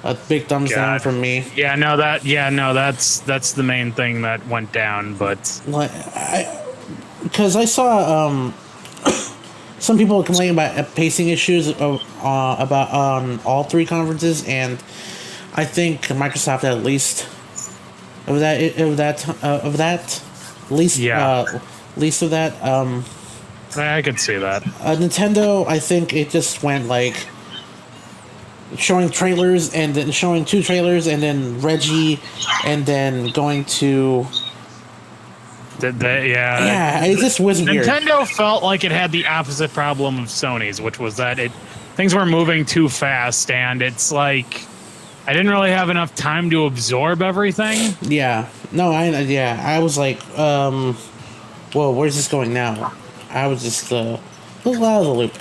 a big thumbs down from me. Yeah, no, that's the main thing that went down. But Like, because I saw some people complaining about pacing issues about on all three conferences, and I think Microsoft had at least least of that. I could see that. Nintendo, I think it just went like showing trailers and then showing 2 trailers and then Reggie and then going to yeah, it just was weird. Nintendo felt like it had the opposite problem of Sony's, which was that things were moving too fast, and it's like I didn't really have enough time to absorb everything. Yeah, no, I was like, whoa, where's this going now? I was just a little out of the loop.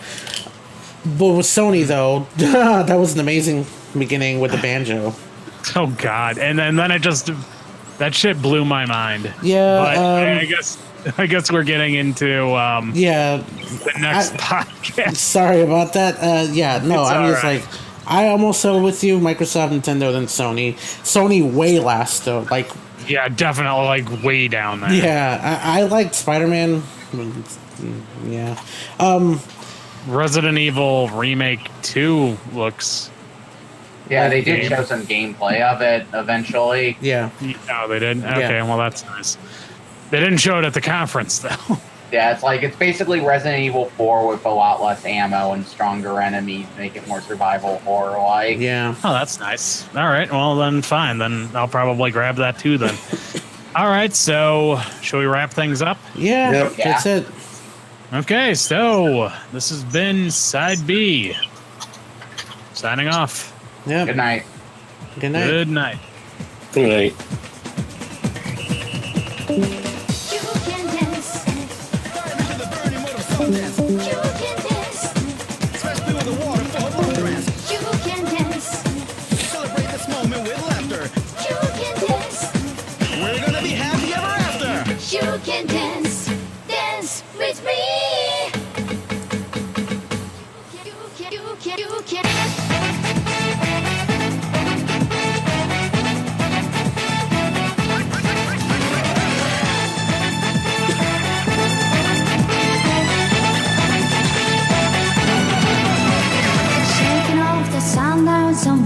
But with Sony, though, that was an amazing beginning with the banjo. Oh God! And then it just that shit blew my mind. Yeah, but I guess we're getting into the next podcast. Sorry about that. Yeah, no, I'm just right. like I almost said with you, Microsoft, Nintendo, then Sony. Sony way last though, like. Yeah, definitely like way down there. Yeah, I liked Spider-Man. Yeah. Resident Evil Remake 2 looks... Yeah, they did show some gameplay of it eventually. Yeah. Oh, they did? Okay, well, that's nice. They didn't show it at the conference, though. Yeah, it's basically Resident Evil 4 with a lot less ammo and stronger enemies, make it more survival horror-like. Yeah. Oh, that's nice. All right, well, then fine. Then I'll probably grab that, too, then. All right, so shall we wrap things up? Yeah, Yep. that's it. Okay, so this has been Side B. Signing off. Yeah. Good night. Good night. Good night. Good night. You can dance, dance with me. You can. Shaking off the sundowns and